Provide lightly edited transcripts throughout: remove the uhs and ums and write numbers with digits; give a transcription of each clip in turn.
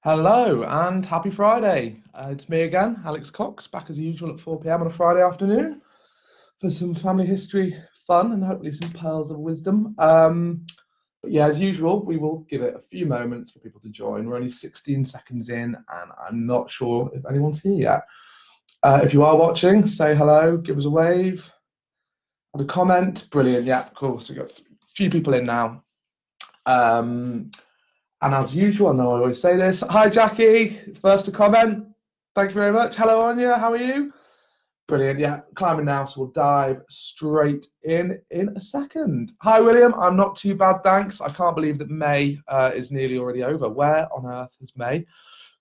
Hello and happy Friday. It's me again, Alex Cox, back as usual at 4 p.m. on a Friday afternoon for some family history fun and hopefully some pearls of wisdom. But yeah, as usual, we will give it a few moments for people to join. We're only 16 seconds in, and I'm not sure if anyone's here yet. If you are watching, say hello, give us a wave, add a comment. Brilliant. Yeah, of course. We've got a few people in now. And as usual, I know I always say this. Hi, Jackie. First to comment. Thank you very much. Hello, Anya. How are you? Brilliant. Yeah, climbing now, so we'll dive straight in a second. Hi, William. I'm not too bad, thanks. I can't believe that May is nearly already over. Where on earth has May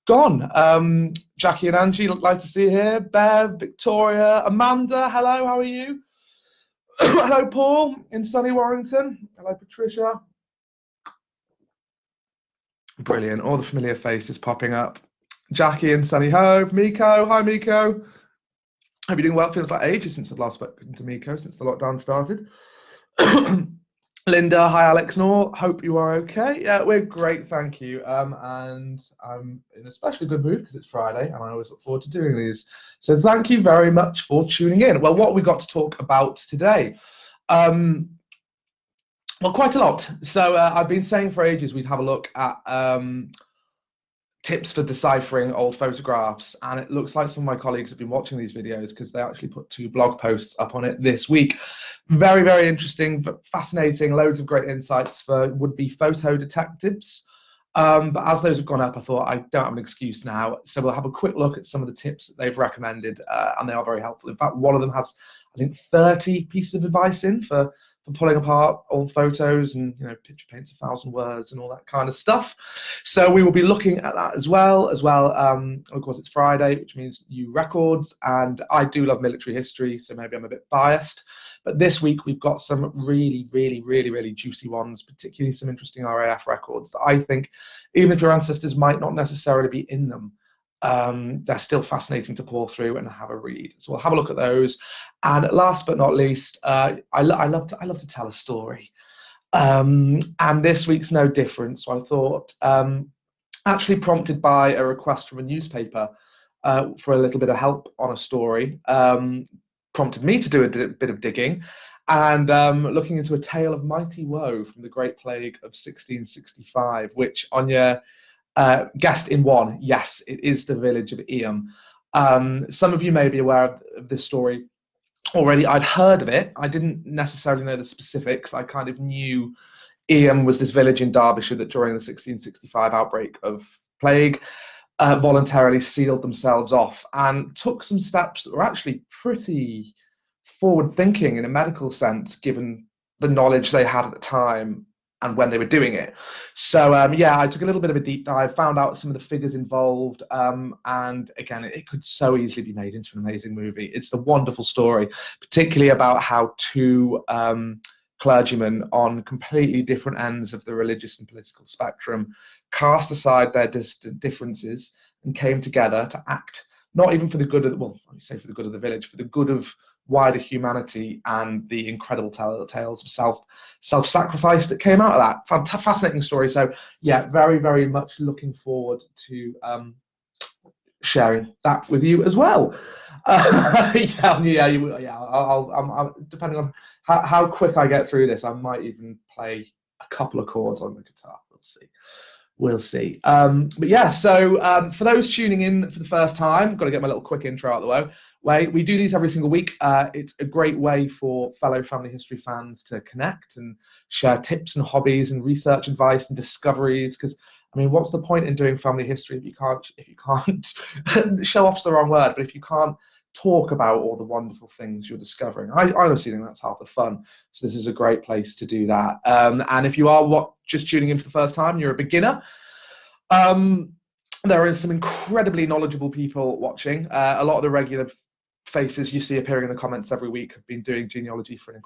gone? Jackie and Angie, like to see you here. Bev, Victoria, Amanda. Hello. How are you? Hello, Paul in sunny Warrington. Hello, Patricia. Brilliant. All the familiar faces popping up. Jackie and Sunny Hove. Miko. Hi, Miko. Hope you're doing well. Feels like ages since I've last spoken to Miko since the lockdown started. Linda. Hi, Alex Nor. Hope you are okay. Yeah, we're great. Thank you. And I'm in a especially good mood because it's Friday and I always look forward to doing these. So thank you very much for tuning in. Well, what have we got to talk about today? Well, quite a lot. So I've been saying for ages we'd have a look at tips for deciphering old photographs, and it looks like some of my colleagues have been watching these videos because they actually put 2 blog posts up on it this week. Very, very interesting, but fascinating. Loads of great insights for would-be photo detectives. But as those have gone up, I thought I don't have an excuse now. So we'll have a quick look at some of the tips that they've recommended, and they are very helpful. In fact, one of them has, I think, 30 pieces of advice in for pulling apart old photos and, picture paints 1,000 words and all that kind of stuff. So we will be looking at that as well. Of course, it's Friday, which means new records, and I do love military history, so maybe I'm a bit biased. But this week we've got some really, really, really, really juicy ones, particularly some interesting RAF records that I think, even if your ancestors might not necessarily be in them, they're still fascinating to pour through and have a read. So we'll have a look at those. And last but not least, I love to tell a story. And this week's no different. So I thought, actually prompted by a request from a newspaper for a little bit of help on a story, prompted me to do a bit of digging and looking into a tale of mighty woe from the Great Plague of 1665, which on your guessed in one, yes, it is the village of Eyam. Some of you may be aware of this story already. I'd heard of it. I didn't necessarily know the specifics. I kind of knew Eyam was this village in Derbyshire that during the 1665 outbreak of plague voluntarily sealed themselves off and took some steps that were actually pretty forward thinking in a medical sense, given the knowledge they had at the time and when they were doing it. So yeah, I took a little bit of a deep dive, found out some of the figures involved, and again, it could so easily be made into an amazing movie. It's a wonderful story, particularly about how 2 clergymen on completely different ends of the religious and political spectrum cast aside their differences and came together to act, not even for the good of, well, I say for the good of the village, for the good of wider humanity, and the incredible tales of self-sacrifice that came out of that. Fascinating story. So yeah, very, very much looking forward to sharing that with you as well. I'll depending on how quick I get through this, I might even play a couple of chords on the guitar. We'll see. But yeah, so for those tuning in for the first time, got to get my little quick intro out of the way. We do these every single week. It's a great way for fellow family history fans to connect and share tips and hobbies and research advice and discoveries. Because I mean, what's the point in doing family history if you can't show off's the wrong word, but if you can't talk about all the wonderful things you're discovering? I honestly think that's half the fun. So this is a great place to do that. And if you are just tuning in for the first time, you're a beginner. There are some incredibly knowledgeable people watching. A lot of the regular faces you see appearing in the comments every week have been doing genealogy for an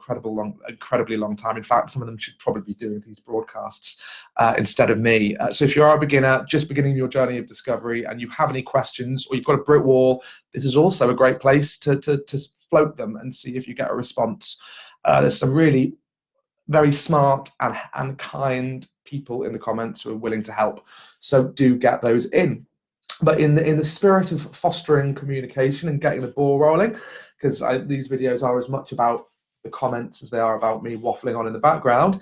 incredibly long time. In fact, some of them should probably be doing these broadcasts instead of me. So if you are a beginner, just beginning your journey of discovery, and you have any questions, or you've got a brick wall, this is also a great place to float them and see if you get a response. There's some really very smart and kind people in the comments who are willing to help. So do get those in. But in the spirit of fostering communication and getting the ball rolling, because these videos are as much about the comments as they are about me waffling on in the background,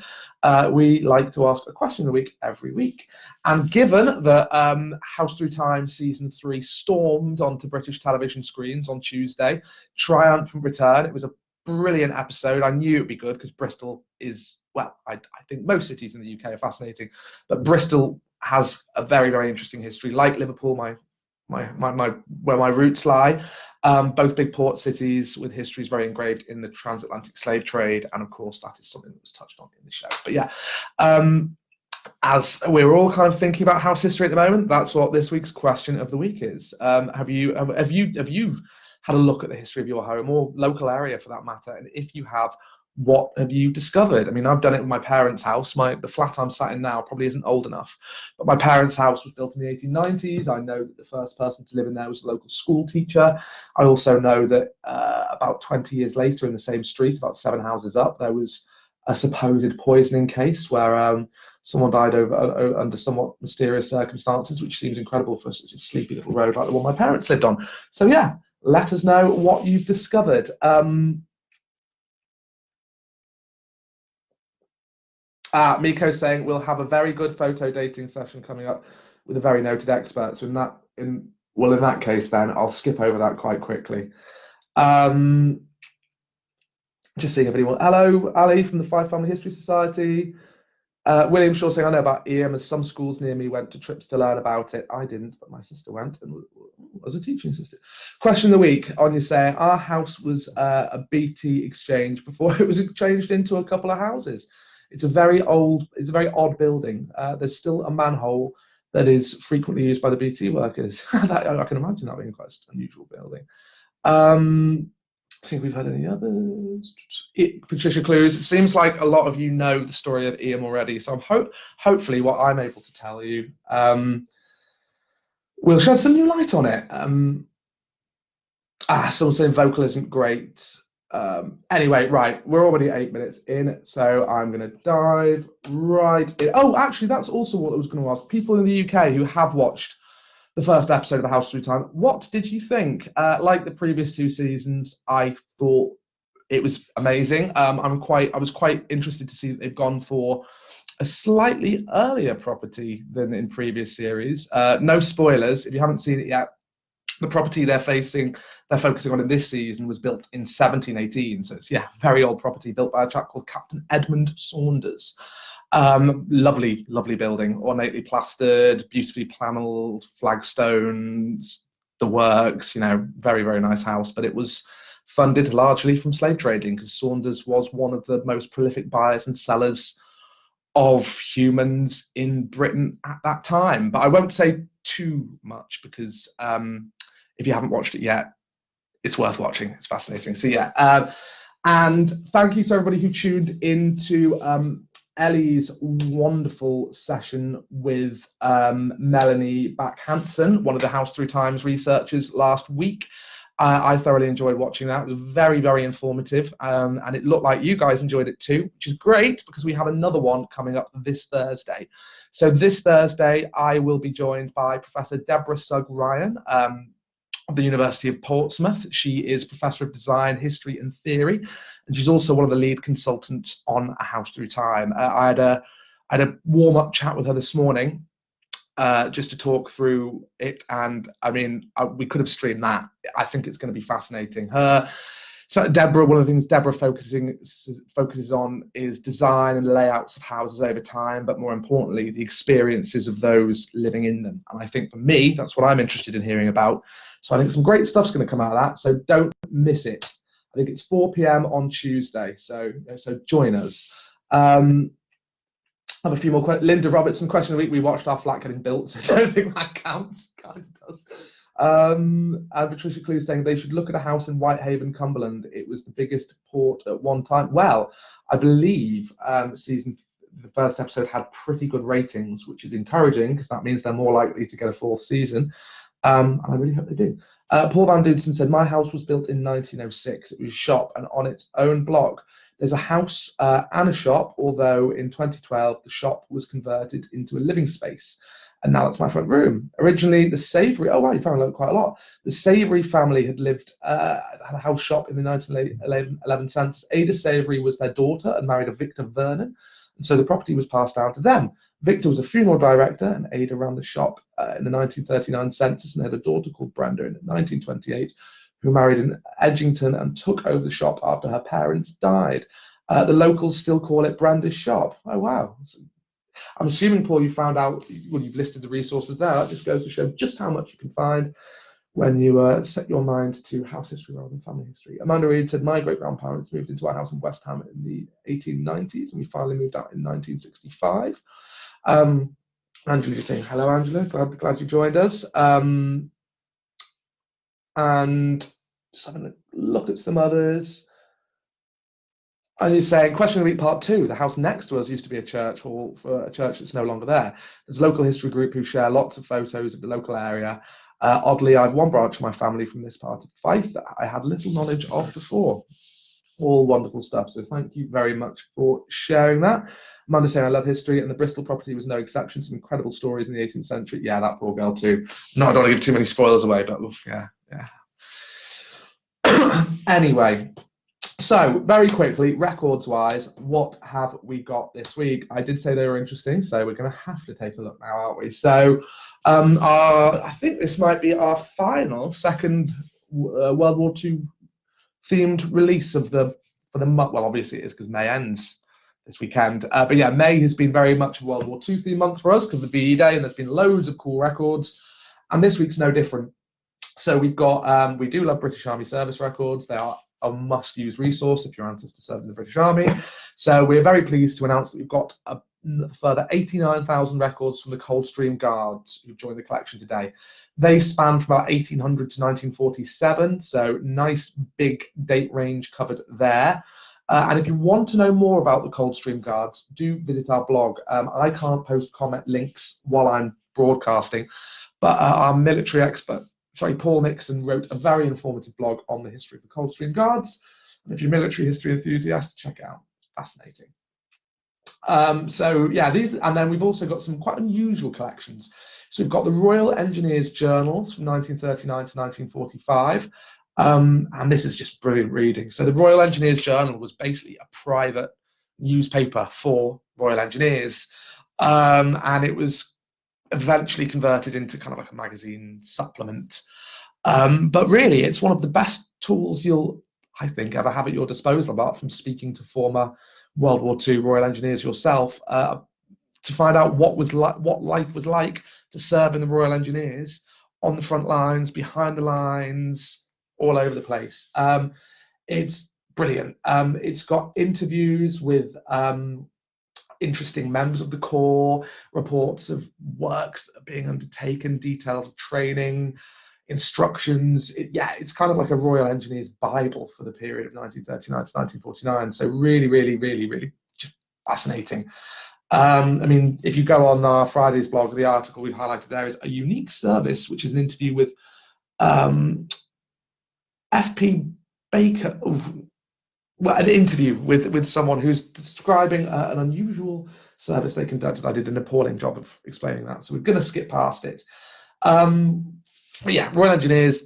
we like to ask a question of the week every week. And given that House Through Time Season 3 stormed onto British television screens on Tuesday, triumphant return, it was a brilliant episode. I knew it'd be good because Bristol is, well, I think most cities in the UK are fascinating, but Bristol has a very, very interesting history, like Liverpool, where my roots lie. Both big port cities with histories very engraved in the transatlantic slave trade, and of course that is something that was touched on in the show. But yeah, as we're all kind of thinking about house history at the moment, that's what this week's question of the week is. Have you had a look at the history of your home or local area for that matter? And if you have, what have you discovered? I mean, I've done it with my parents' house. The flat I'm sat in now probably isn't old enough, but my parents' house was built in the 1890s. I know that the first person to live in there was a local school teacher. I also know that about 20 years later in the same street, about 7 houses up, there was a supposed poisoning case where someone died under somewhat mysterious circumstances, which seems incredible for such a sleepy little road like the one my parents lived on. So yeah, let us know what you've discovered. Miko's saying we'll have a very good photo dating session coming up with a very noted expert. So in that case, then I'll skip over that quite quickly. Just seeing if anyone. Hello, Ali from the Five Family History Society. William Shaw saying, I know about EM, as some schools near me went to trips to learn about it. I didn't, but my sister went and was a teaching assistant. Question of the week, Anya saying, our house was a BT exchange before it was exchanged into a couple of houses. It's a very odd building. There's still a manhole that is frequently used by the BT workers. I can imagine that being quite an unusual building. I think we've had any others. Patricia Clues, it seems like a lot of you know the story of Ian already, so hopefully what I'm able to tell you will shed some new light on it. Someone saying vocal isn't great. Anyway, right, we're already 8 minutes in, so I'm going to dive right in. Oh, actually, that's also what I was going to ask. People in the UK who have watched the first episode of A House Through Time, what did you think? Like the previous 2 seasons, I thought it was amazing. I was quite interested to see that they've gone for a slightly earlier property than in previous series. No spoilers if you haven't seen it yet. The property they're focusing on in this season was built in 1718, so it's very old property built by a chap called Captain Edmund Saunders. Lovely building, ornately plastered, beautifully panelled, flagstones, the works, very, very nice house. But it was funded largely from slave trading because Saunders was one of the most prolific buyers and sellers of humans in Britain at that time. But I won't say too much because if you haven't watched it yet, it's worth watching. It's fascinating. So and thank you to everybody who tuned into Ellie's wonderful session with Melanie Back-Hansen, one of the House Through Times researchers last week. I thoroughly enjoyed watching that. It was very, very informative, and it looked like you guys enjoyed it too, which is great because we have another one coming up this Thursday. So this Thursday, I will be joined by Professor Deborah Sugg-Ryan of the University of Portsmouth. She is Professor of Design, History and Theory, and she's also one of the lead consultants on A House Through Time. I had a warm-up chat with her this morning just to talk through it, and I mean, we could have streamed that. I think it's going to be fascinating. So Deborah, one of the things Deborah focuses on is design and layouts of houses over time, but more importantly, the experiences of those living in them. And I think for me, that's what I'm interested in hearing about. So I think some great stuff's going to come out of that. So don't miss it. I think it's 4 p.m. on Tuesday. So join us. I have a few more questions. Linda Robertson, question of the week. We watched our flat getting built, so I don't think that counts. Kind of does. And Patricia Clue saying they should look at a house in Whitehaven, Cumberland. It was the biggest port at one time. Well, I believe the first episode had pretty good ratings, which is encouraging because that means they're more likely to get a 4th season. And I really hope they do. Paul Van Dusen said, my house was built in 1906. It was a shop and on its own block. There's a house and a shop, although in 2012 the shop was converted into a living space. And now that's my front room. Originally, the Savory, oh wow, you found quite a lot. The Savory family had had a house shop in the 1911 census. Ada Savory was their daughter and married a Victor Vernon. And so the property was passed down to them. Victor was a funeral director, and Ada ran the shop in the 1939 census and had a daughter called Brenda in 1928, who married in Edgington and took over the shop after her parents died. The locals still call it Brenda's shop. Oh, wow. I'm assuming, Paul, you found out when you've listed the resources there. That just goes to show just how much you can find when you set your mind to house history rather than family history. Amanda Reed said, my great-grandparents moved into our house in West Ham in the 1890s, and we finally moved out in 1965. Angela just saying, hello, Angela. Glad you joined us. And just having a look at some others. And he's saying, question of the week part 2. The house next to us used to be a church hall for a church that's no longer there. There's a local history group who share lots of photos of the local area. Oddly, I have one branch of my family from this part of Fife that I had little knowledge of before. All wonderful stuff. So thank you very much for sharing that. Amanda saying, I love history, and the Bristol property was no exception. Some incredible stories in the 18th century. Yeah, that poor girl too. No, I don't want to give too many spoilers away, but oof, yeah. Anyway, so very quickly, records-wise, what have we got this week? I did say they were interesting, so we're going to have to take a look now, aren't we? So I think this might be our final second World War II themed release for the month. Well, obviously it is because May ends this weekend. But yeah, May has been very much a World War II themed month for us because of the VE Day, and there's been loads of cool records. And this week's no different. So we've got, we do love British Army service records. They are a must-use resource if your ancestors served in the British Army. So we're very pleased to announce that we've got a further 89,000 records from the Coldstream Guards who've joined the collection today. They span from about 1800 to 1947, so nice big date range covered there. And if you want to know more about the Coldstream Guards, do visit our blog. I can't post comment links while I'm broadcasting, but our military expert, Paul Nixon, wrote a very informative blog on the history of the Coldstream Guards. And if you're a military history enthusiast, check it out. It's fascinating. So yeah, these, and then we've also got some quite unusual collections. So we've got the Royal Engineers Journals from 1939 to 1945. And this is just brilliant reading. So the Royal Engineers Journal was basically a private newspaper for Royal Engineers. And it was eventually converted into kind of like a magazine supplement. But really, it's one of the best tools you'll, I think, ever have at your disposal, apart from speaking to former World War II Royal Engineers yourself, to find out what life was like to serve in the Royal Engineers on the front lines, behind the lines, all over the place. It's brilliant. It's got interviews with interesting members of the Corps, reports of works that are being undertaken, details of training, instructions. It's kind of like a Royal Engineers Bible for the period of 1939 to 1949. So really, really, really, really just fascinating. I mean, if you go on our Friday's blog, the article we've highlighted there is a unique service, which is an interview with F.P. Baker. Well, an interview with someone who's describing an unusual service they conducted. I did an appalling job of explaining that, so we're going to skip past it. But yeah, Royal Engineers,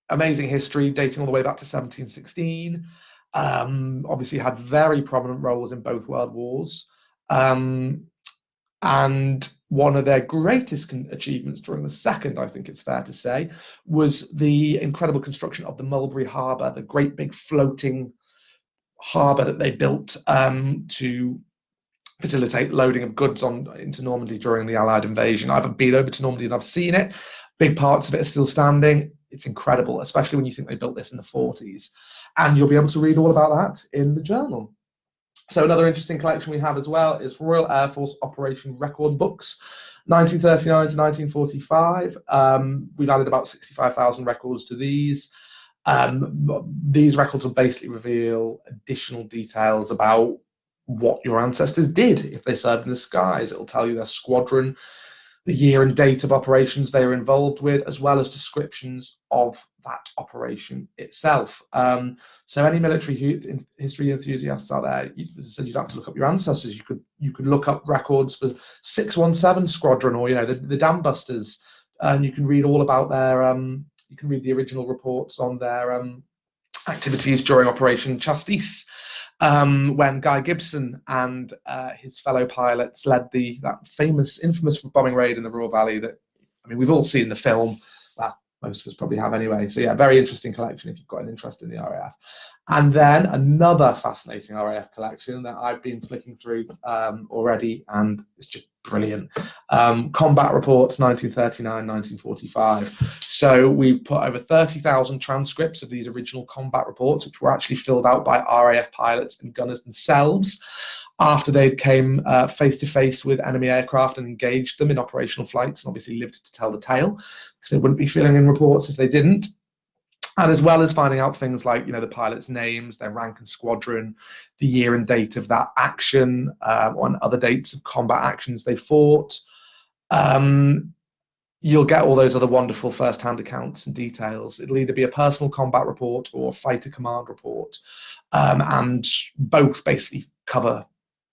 amazing history dating all the way back to 1716. Obviously had very prominent roles in both world wars. And one of their greatest achievements during the second, I think it's fair to say, was the incredible construction of the Mulberry Harbour, the great big floating harbour that they built to facilitate loading of goods into Normandy during the Allied invasion. I've been over to Normandy and I've seen it. Big parts of it are still standing. It's incredible, especially when you think they built this in the 40s. And you'll be able to read all about that in the journal. So another interesting collection we have as well is Royal Air Force Operation Record Books, 1939 to 1945. We've added about 65,000 records to these. These records will basically reveal additional details about what your ancestors did if they served in the skies. It'll tell you their squadron, the year and date of operations they were involved with, as well as descriptions of that operation itself. So any military history enthusiasts out there, as I said, you'd have to look up your ancestors. You could look up records for 617 Squadron, or the Dam Busters, and you can read all about their you can read the original reports on their activities during Operation Chastis, when Guy Gibson and his fellow pilots led that infamous bombing raid in the Ruhr Valley that, I mean, we've all seen the film. Well, most of us probably have anyway. So yeah, very interesting collection if you've got an interest in the RAF. And then another fascinating RAF collection that I've been flicking through already, and it's just brilliant. Combat Reports 1939, 1945. So we've put over 30,000 transcripts of these original combat reports, which were actually filled out by RAF pilots and gunners themselves after they came face to face with enemy aircraft and engaged them in operational flights, and obviously lived to tell the tale, because they wouldn't be filling in reports if they didn't. And as well as finding out things like, the pilots' names, their rank and squadron, the year and date of that action, on other dates of combat actions they fought. You'll get all those other wonderful first-hand accounts and details. It'll either be a personal combat report or a fighter command report, and both basically cover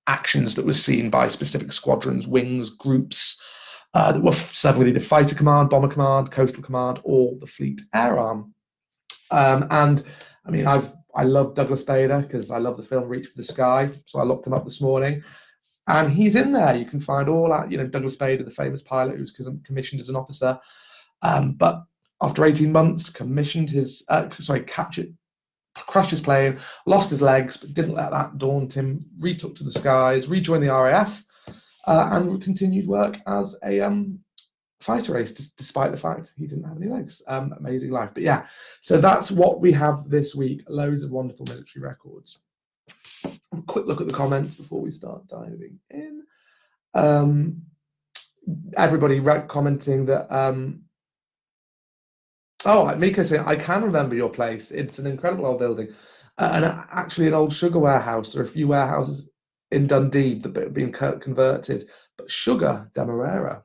actions that were seen by specific squadrons, wings, groups that were serving with either fighter command, bomber command, coastal command, or the fleet air arm. And I mean, I love Douglas Bader because I love the film Reach for the Sky, so I looked him up this morning, and he's in there. You can find all that, Douglas Bader, the famous pilot who was commissioned as an officer, but after 18 months, crashed his plane, lost his legs, but didn't let that daunt him. Retook to the skies, rejoined the RAF, and continued work as a fighter ace, despite the fact he didn't have any legs. Amazing life. But yeah, so that's what we have this week. Loads of wonderful military records. A quick look at the comments before we start diving in. Everybody commenting that Miko saying, I can remember your place. It's an incredible old building, and actually an old sugar warehouse. There are a few warehouses in Dundee that have been converted, but sugar, Demerara.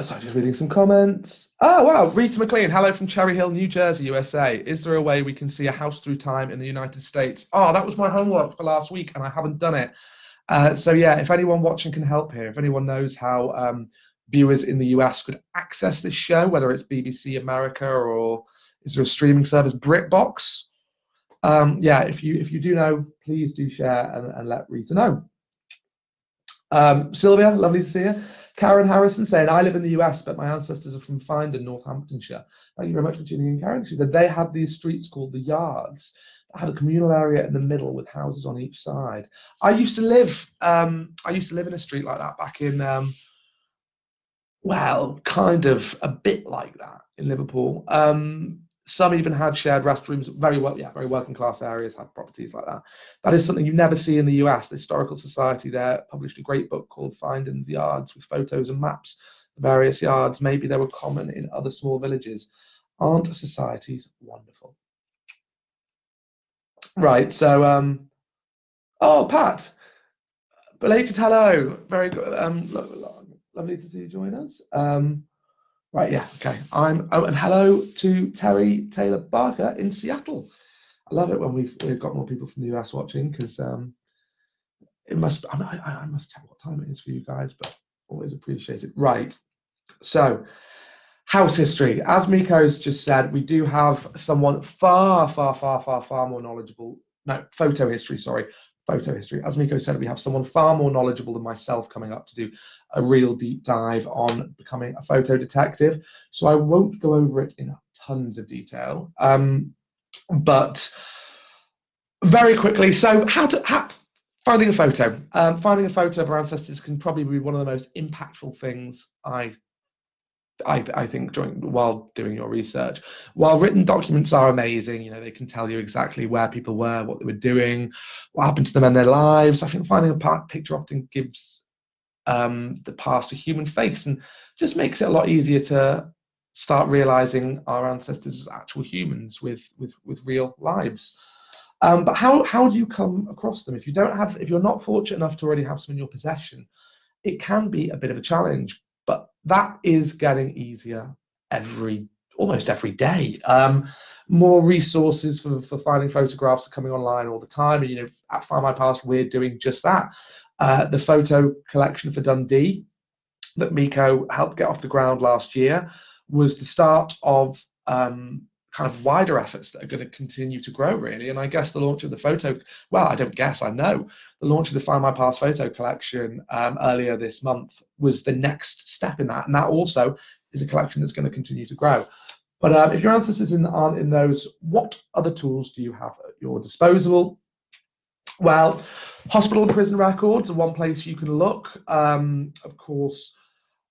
Sorry, just reading some comments. Oh, wow. Rita McLean, hello from Cherry Hill, New Jersey, USA. Is there a way we can see a house through time in the United States? Oh, that was my homework for last week, and I haven't done it. So yeah, if anyone watching can help here, if anyone knows how viewers in the US could access this show, whether it's BBC America or is there a streaming service, BritBox? Yeah, if you do know, please do share and let Rita know. Sylvia, lovely to see you. Karen Harrison saying, I live in the US, but my ancestors are from Findon, Northamptonshire. Thank you very much for tuning in, Karen. She said they had these streets called the Yards that had a communal area in the middle with houses on each side. I used to live in a street like that back in kind of a bit like that in Liverpool. Some even had shared restrooms. Very working class areas had properties like that. That is something you never see in the US. The Historical Society there published a great book called Findon's Yards with photos and maps of various yards. Maybe they were common in other small villages. Aren't societies wonderful? Right, so oh, Pat, belated hello. Very good. Lovely to see you join us. Right, yeah, okay. And hello to Terry Taylor Barker in Seattle. I love it when we've got more people from the US watching, because it must. I must check what time it is for you guys, but always appreciate it. Right, so house history. As Miko's just said, we do have someone far more knowledgeable. No, photo history. Sorry. Photo history. As Miko said, we have someone far more knowledgeable than myself coming up to do a real deep dive on becoming a photo detective. So I won't go over it in tons of detail, but very quickly. So finding a photo. Finding a photo of our ancestors can probably be one of the most impactful things I think while doing your research. While written documents are amazing, they can tell you exactly where people were, what they were doing, what happened to them in their lives. I think finding a picture often gives the past a human face and just makes it a lot easier to start realizing our ancestors as actual humans with real lives. But how do you come across them? If you're not fortunate enough to already have some in your possession, it can be a bit of a challenge, but that is getting easier almost every day. More resources for finding photographs are coming online all the time, and at Findmypast we're doing just that. The photo collection for Dundee that Miko helped get off the ground last year was the start of kind of wider efforts that are going to continue to grow, really. And I guess the launch of I know the launch of the Findmypast photo collection earlier this month was the next step in that, and that also is a collection that's going to continue to grow. But if your ancestors aren't in those, what other tools do you have at your disposal? Well, hospital and prison records are one place you can look. Of course,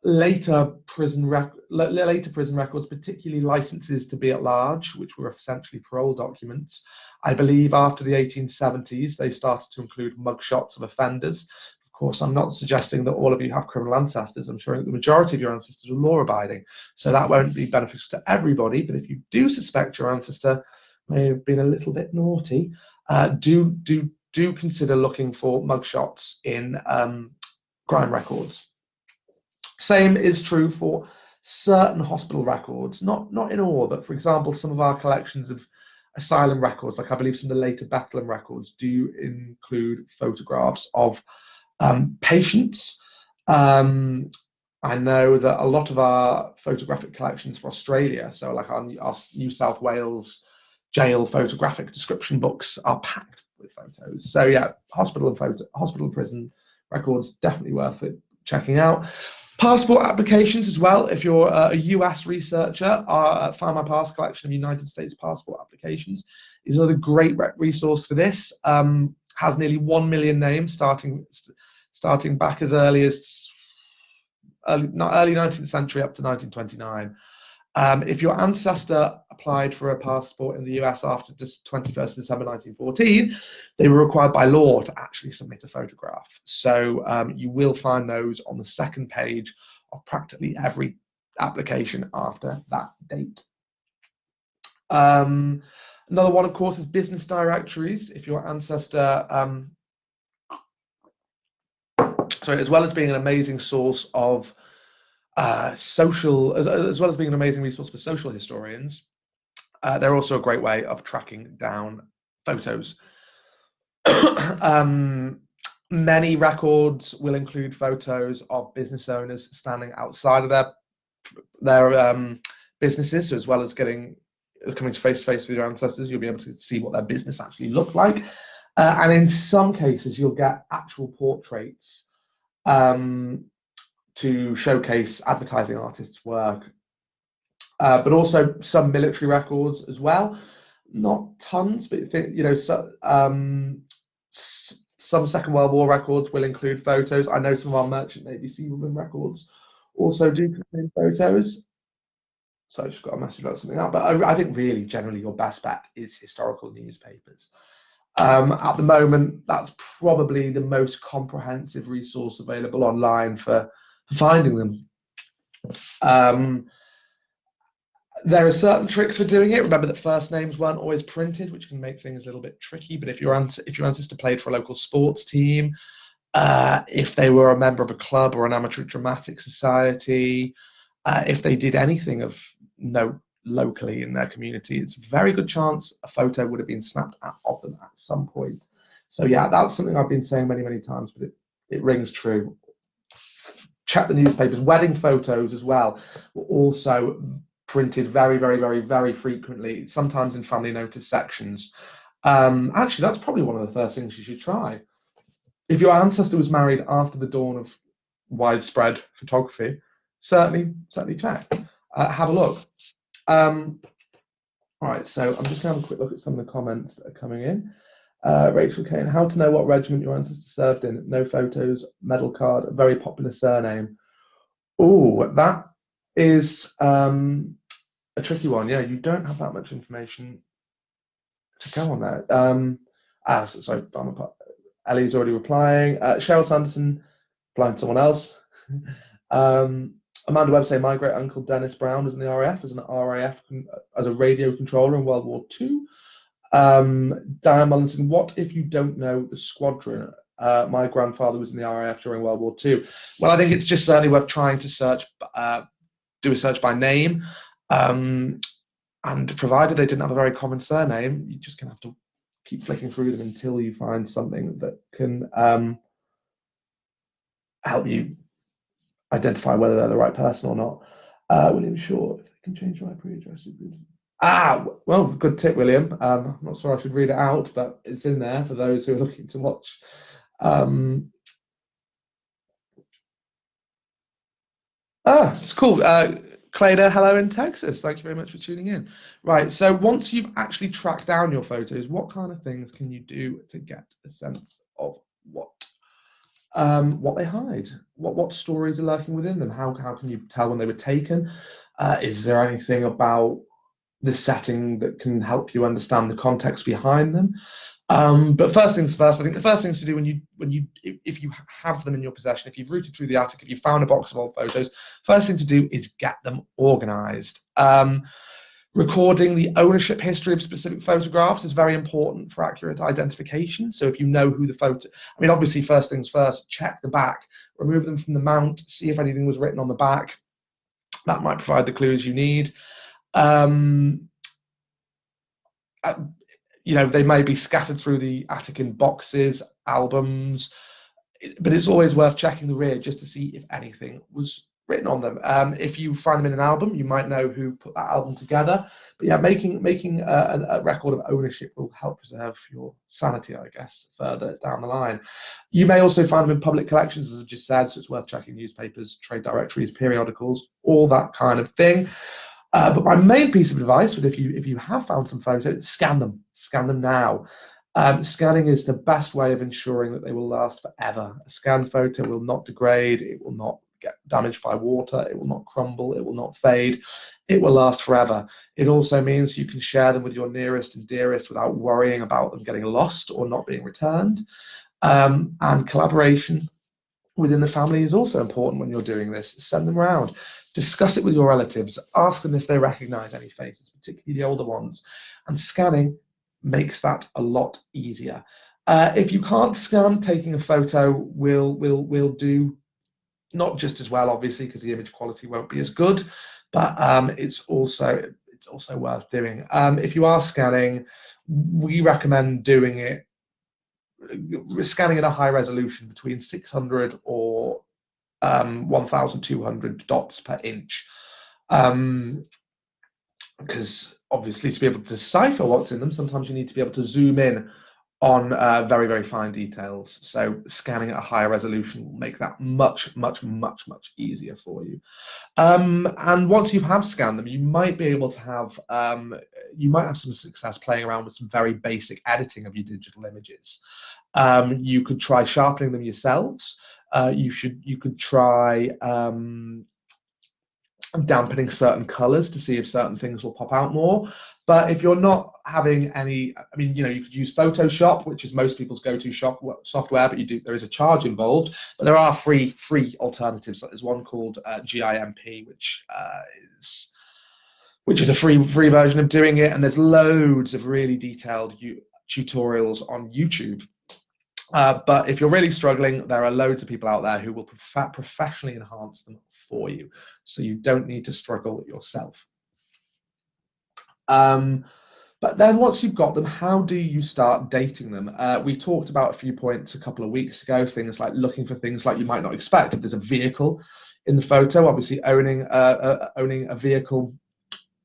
later prison records, particularly licenses to be at large, which were essentially parole documents. I believe after the 1870s, they started to include mugshots of offenders. Of course, I'm not suggesting that all of you have criminal ancestors. I'm sure the majority of your ancestors are law-abiding, so that won't be beneficial to everybody. But if you do suspect your ancestor may have been a little bit naughty, do consider looking for mugshots in crime records. Same is true for certain hospital records, not in all, but for example, some of our collections of asylum records, like I believe some of the later Bethlehem records, do include photographs of patients. I know that a lot of our photographic collections for Australia, so like our New South Wales jail photographic description books, are packed with photos. So yeah, hospital and prison records, definitely worth it checking out. Passport applications as well. If you're a US researcher, our Findmypast collection of United States passport applications is another great resource for this. Has nearly 1 million names, starting back as early as early 19th century up to 1929. If your ancestor applied for a passport in the US after 21st December 1914, they were required by law to actually submit a photograph. So you will find those on the second page of practically every application after that date. Another one, of course, is business directories. If your ancestor, as well as being an amazing source of as well as being an amazing resource for social historians, they're also a great way of tracking down photos. Many records will include photos of business owners standing outside of their businesses, so as well as coming face to face with your ancestors, you'll be able to see what their business actually looked like. And in some cases, you'll get actual portraits to showcase advertising artists' work, but also some military records as well. Not tons, but some Second World War records will include photos. I know some of our Merchant Navy Seaman records also do contain photos. So I just got a message about something else. But I think really, generally, your best bet is historical newspapers. At the moment, that's probably the most comprehensive resource available online for finding them. There are certain tricks for doing it. Remember that first names weren't always printed, which can make things a little bit tricky. But if your ancestor played for a local sports team, if they were a member of a club or an amateur dramatic society, if they did anything of note locally in their community, it's a very good chance a photo would have been snapped of them at some point. So yeah, that's something I've been saying many times, but it rings true. Check the newspapers. Wedding photos as well were also printed very frequently, sometimes in family notice sections. Actually, that's probably one of the first things you should try. If your ancestor was married after the dawn of widespread photography, certainly check. Have a look. All right, so I'm just going to have a quick look at some of the comments that are coming in. Rachel Kane, how to know what regiment your ancestor served in? No photos, medal card, a very popular surname. Oh, that is a tricky one. Yeah, you don't have that much information to go on there. Sorry, Ellie's already replying. Cheryl Sanderson replying to someone else. Amanda Webb saying, my great uncle Dennis Brown was in the RAF as a radio controller in World War II. Diane Mullinson, what if you don't know the squadron? My grandfather was in the RAF during World War II. Well, I think it's just certainly worth trying to search, do a search by name. And provided they didn't have a very common surname, you're just going to have to keep flicking through them until you find something that can help you identify whether they're the right person or not. William Shaw, if they can change my pre-address. Well, good tip, William. I'm not sure I should read it out, but it's in there for those who are looking to watch. It's cool. Clayda, hello in Texas. Thank you very much for tuning in. Right, so once you've actually tracked down your photos, what kind of things can you do to get a sense of what they hide? What stories are lurking within them? How can you tell when they were taken? Is there anything about the setting that can help you understand the context behind them? But first things first, I think the first things to do if you have them in your possession, if you've rooted through the attic, if you found a box of old photos, first thing to do is get them organized. Recording the ownership history of specific photographs is very important for accurate identification. So if you know who the photo, I mean, obviously first things first, check the back, remove them from the mount, see if anything was written on the back. That might provide the clues you need. They may be scattered through the attic in boxes, albums, but it's always worth checking the rear just to see if anything was written on them. If you find them in an album, you might know who put that album together. But yeah, making a record of ownership will help preserve your sanity, I guess, further down the line. You may also find them in public collections, as I've just said, so it's worth checking newspapers, trade directories, periodicals, all that kind of thing. But my main piece of advice would, if you have found some photos, scan them now. Scanning is the best way of ensuring that they will last forever. A scanned photo will not degrade, it will not get damaged by water, it will not crumble, it will not fade, it will last forever. It also means you can share them with your nearest and dearest without worrying about them getting lost or not being returned. And collaboration within the family is also important when you're doing this. Send them around. Discuss it with your relatives. Ask them if they recognize any faces, particularly the older ones. And scanning makes that a lot easier. If you can't scan, taking a photo will do not just as well, obviously, because the image quality won't be as good, but it's also worth doing. If you are scanning, we recommend doing it, scanning at a high resolution between 600 or 1200 dots per inch, because obviously to be able to decipher what's in them, sometimes you need to be able to zoom in on very, very fine details. So scanning at a higher resolution will make that much easier for you. And once you have scanned them, you might be able to have some success playing around with some very basic editing of your digital images. You could try sharpening them yourselves. You could try dampening certain colors to see if certain things will pop out more. But if you're not having any, I mean, you could use Photoshop, which is most people's go-to software, but there is a charge involved. But there are free alternatives. There's one called GIMP, which is a free version of doing it, and there's loads of really detailed tutorials on YouTube. But if you're really struggling, there are loads of people out there who will professionally enhance them for you, so you don't need to struggle yourself. But then once you've got them, how do you start dating them? We talked about a few points a couple of weeks ago, things like looking for things like you might not expect. If there's a vehicle in the photo, obviously owning a vehicle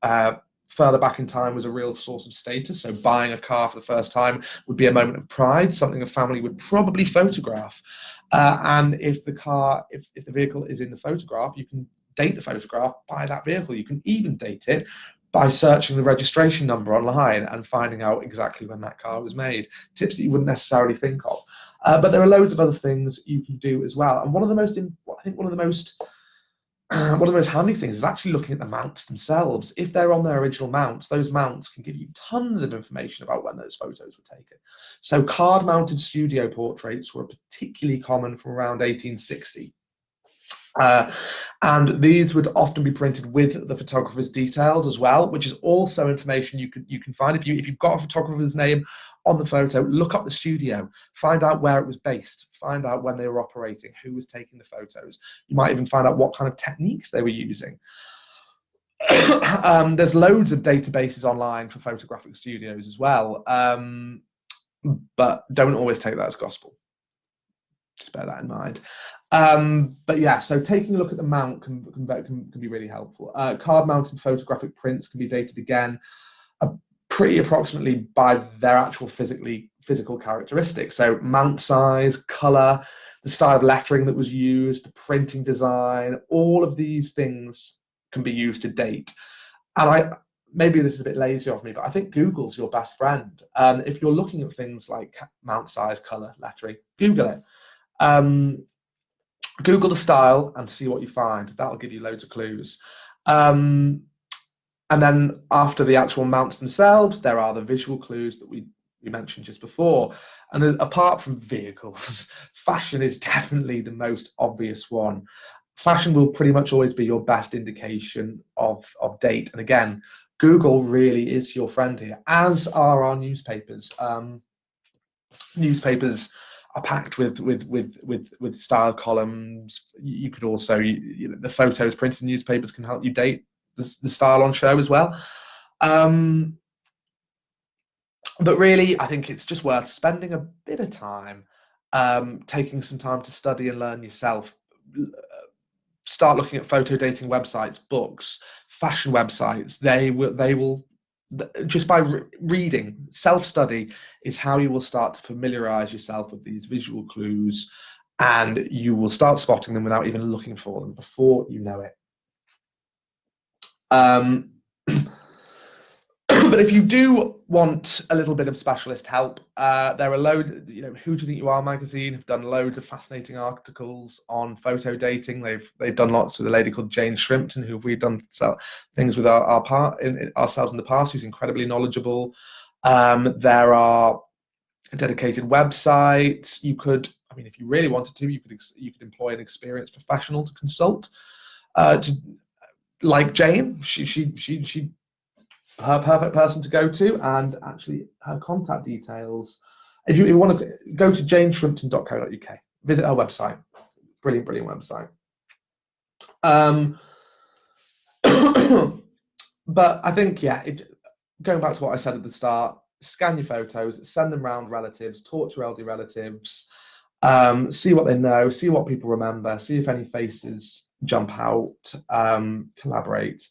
further back in time was a real source of status. So buying a car for the first time would be a moment of pride, something a family would probably photograph. And if the vehicle is in the photograph, you can date the photograph by that vehicle. You can even date it by searching the registration number online and finding out exactly when that car was made. Tips that you wouldn't necessarily think of. But there are loads of other things you can do as well. And one of the most handy things is actually looking at the mounts themselves. If they're on their original mounts, those mounts can give you tons of information about when those photos were taken. So card-mounted studio portraits were particularly common from around 1860. And these would often be printed with the photographer's details as well, which is also information you can find. If you've got a photographer's name on the photo, look up the studio, find out where it was based, find out when they were operating, who was taking the photos. You might even find out what kind of techniques they were using. There's loads of databases online for photographic studios as well, but don't always take that as gospel. Just bear that in mind. But yeah, so taking a look at the mount can be really helpful. Card mounted photographic prints can be dated again pretty approximately by their actual physical characteristics. So mount size, color, the style of lettering that was used, the printing design, all of these things can be used to date. And maybe this is a bit lazy of me, but I think Google's your best friend. If you're looking at things like mount size, color, lettering, Google it. Google the style and see what you find. That'll give you loads of clues. And then after the actual mounts themselves, there are the visual clues that we mentioned just before. And then, apart from vehicles, fashion is definitely the most obvious one. Fashion will pretty much always be your best indication of date. And again, Google really is your friend here, as are our newspapers. Newspapers are packed with style columns. You could also, the photos printed in newspapers can help you date the style on show as well. But really, I think it's just worth spending a bit of time, taking some time to study and learn yourself. Start looking at photo dating websites, books, fashion websites. They will just by reading, self-study is how you will start to familiarize yourself with these visual clues, and you will start spotting them without even looking for them before you know it. But if you do want a little bit of specialist help, there are loads. Who Do You Think You Are magazine have done loads of fascinating articles on photo dating. They've done lots with a lady called Jane Shrimpton, who we've done things with ourselves in the past, who's incredibly knowledgeable. There are dedicated websites. You could, if you really wanted to, you could employ an experienced professional to consult. Like Jane, she her perfect person to go to, and actually her contact details. If you want to go to janeshrimpton.co.uk, visit her website. Brilliant website. But I think, going back to what I said at the start, scan your photos, send them round relatives, talk to elderly relatives, see what they know, see what people remember, see if any faces jump out, collaborate.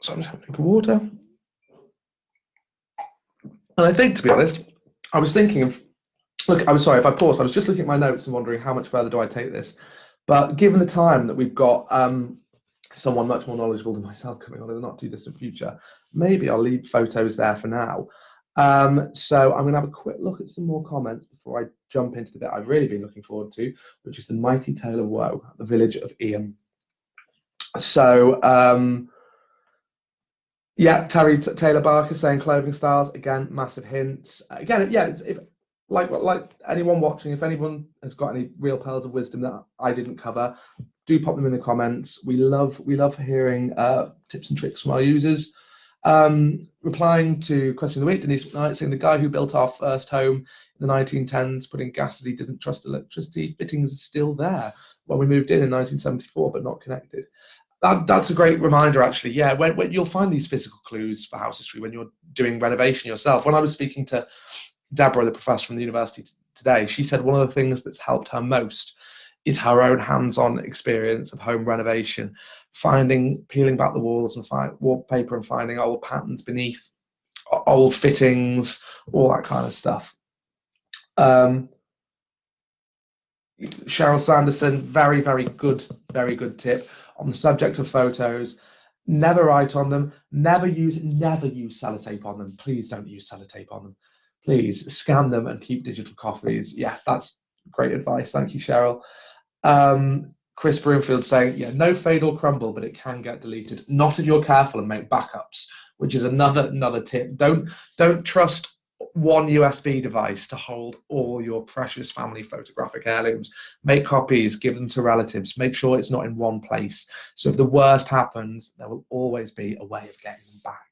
So I'm just having a drink of water. And I think, to be honest, I was thinking of, look, I'm sorry if I paused, I was just looking at my notes and wondering how much further do I take this. But given the time that we've got someone much more knowledgeable than myself coming on in the not too distant future, maybe I'll leave photos there for now. So I'm going to have a quick look at some more comments before I jump into the bit I've really been looking forward to, which is the mighty tale of woe, the village of Ian. So, Terry Taylor Barker saying clothing styles, again, massive hints. Again, like anyone watching, if anyone has got any real pearls of wisdom that I didn't cover, do pop them in the comments. We love hearing tips and tricks from our users. Replying to question of the week, Denise McKnight saying the guy who built our first home in the 1910s, putting gas as he doesn't trust electricity, fittings are still there when we moved in 1974, but not connected. That's a great reminder, actually. Yeah, when you'll find these physical clues for house history when you're doing renovation yourself. When I was speaking to Deborah, the professor from the university today, she said one of the things that's helped her most is her own hands-on experience of home renovation, peeling back the walls and wallpaper and finding old patterns beneath, old fittings, all that kind of stuff. Cheryl Sanderson, very good tip on the subject of photos. Never write on them. Never use sellotape on them. Please don't use sellotape on them. Please scan them and keep digital copies. Yeah, that's great advice. Thank you, Cheryl. Chris Broomfield saying, no fade or crumble, but it can get deleted. Not if you're careful and make backups, which is another tip. Don't trust one USB device to hold all your precious family photographic heirlooms. Make copies, give them to relatives, make sure it's not in one place. So if the worst happens, there will always be a way of getting them back.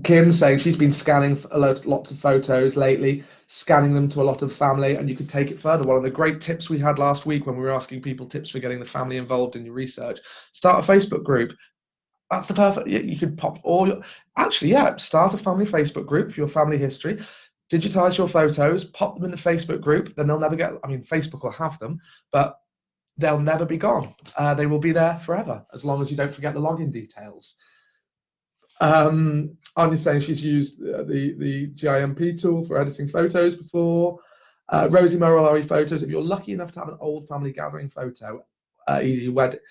Kim's saying she's been scanning lots of photos lately, scanning them to a lot of family, and you could take it further. One of the great tips we had last week when we were asking people tips for getting the family involved in your research: start a Facebook group. That's the perfect. You could pop all your. Actually, yeah, start a family Facebook group for your family history. Digitize your photos, pop them in the Facebook group. Then they'll never get. I mean, Facebook will have them, but they'll never be gone. They will be there forever, as long as you don't forget the login details. Anya's saying she's used the GIMP tool for editing photos before. Rosie Morelli photos. If you're lucky enough to have an old family gathering photo, e.g. wedding,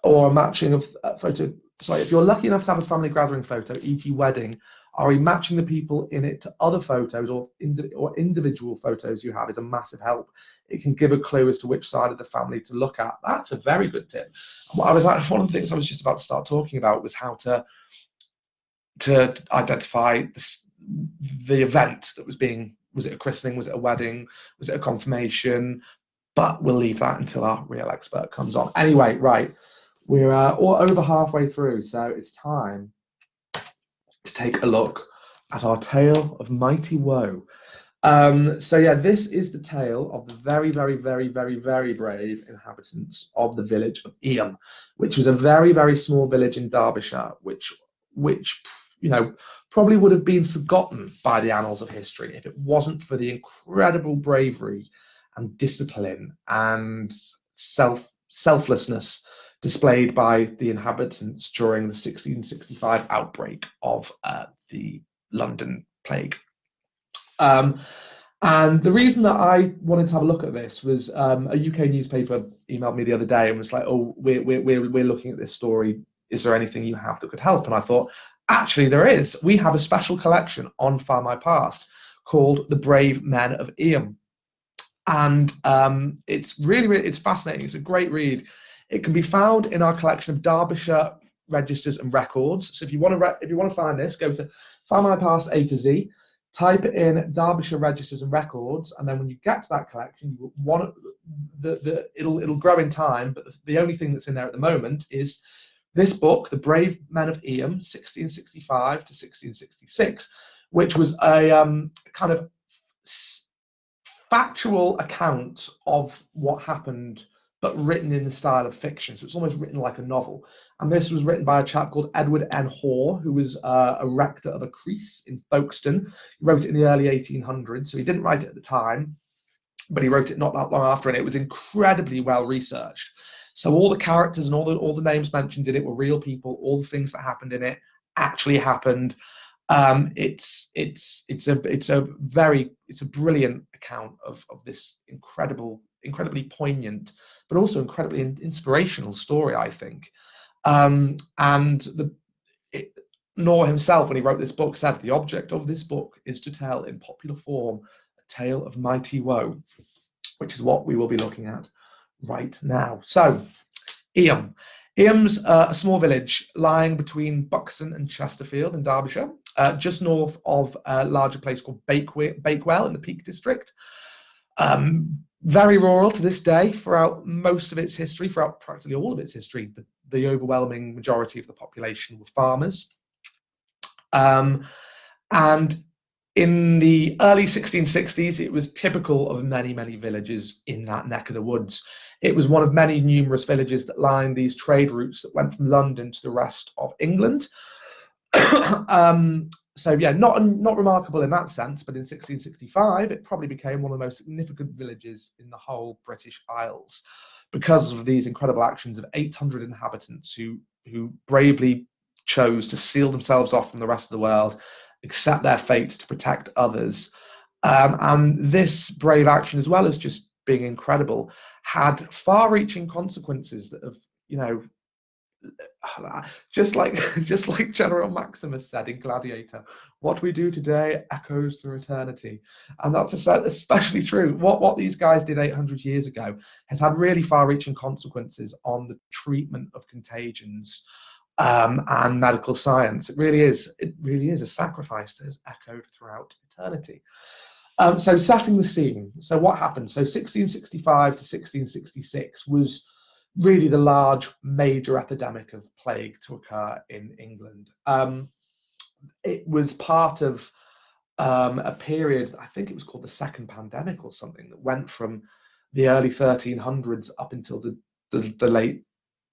or a matching of photo. Sorry, if you're lucky enough to have a family gathering photo, e.g. wedding, are we matching the people in it to other photos or individual photos you have is a massive help. It can give a clue as to which side of the family to look at. That's a very good tip. One of the things I was just about to start talking about was how to identify the event that was being. Was it a christening? Was it a wedding? Was it a confirmation? But we'll leave that until our real expert comes on. Anyway, right. We're all over halfway through, so it's time to take a look at our tale of mighty woe. So yeah, this is the tale of the very, very, very, very, very brave inhabitants of the village of Eyam, which was a very, very small village in Derbyshire, which probably would have been forgotten by the annals of history if it wasn't for the incredible bravery and discipline and selflessness displayed by the inhabitants during the 1665 outbreak of the London plague. And the reason that I wanted to have a look at this was a UK newspaper emailed me the other day and was like, "Oh, we're looking at this story. Is there anything you have that could help?" And I thought, actually, there is. We have a special collection on Findmypast called "The Brave Men of Eyam," and it's really it's fascinating. It's a great read. It can be found in our collection of Derbyshire registers and records. So if you want to find this, go to Findmypast A to Z, type in Derbyshire registers and records, and then when you get to that collection, you want it'll grow in time. But the only thing that's in there at the moment is this book, The Brave Men of Eyam, 1665 to 1666, which was a kind of factual account of what happened, but written in the style of fiction. So it's almost written like a novel. And this was written by a chap called Edward N. Hoare, who was a rector of a crease in Folkestone. He wrote it in the early 1800s, so he didn't write it at the time, but he wrote it not that long after, and it was incredibly well researched. So all the characters and all the names mentioned in it were real people. All the things that happened in it actually happened. It's a brilliant account of this incredibly poignant, but also incredibly inspirational story, I think. Noor himself, when he wrote this book, said the object of this book is to tell in popular form a tale of mighty woe, which is what we will be looking at right now. So, Eyam. Eyam's a small village lying between Buxton and Chesterfield in Derbyshire, just north of a larger place called Bakewell in the Peak District. Very rural to this day. Throughout most of its history, throughout practically all of its history, the overwhelming majority of the population were farmers. And in the early 1660s, it was typical of many, many villages in that neck of the woods. It was one of many numerous villages that lined these trade routes that went from London to the rest of England. So yeah, not remarkable in that sense, but in 1665, it probably became one of the most significant villages in the whole British Isles because of these incredible actions of 800 inhabitants who bravely chose to seal themselves off from the rest of the world, accept their fate to protect others. And this brave action, as well as just being incredible, had far-reaching consequences that have, just like just like General Maximus said in Gladiator, what we do today echoes through eternity, and that's especially true. What these guys did 800 years ago has had really far-reaching consequences on the treatment of contagions and medical science. It really is. It really is a sacrifice that has echoed throughout eternity. So setting the scene. So what happened? So 1665 to 1666 was really the large major epidemic of plague to occur in England. It was part of a period, I think it was called the Second Pandemic or something, that went from the early 1300s up until the late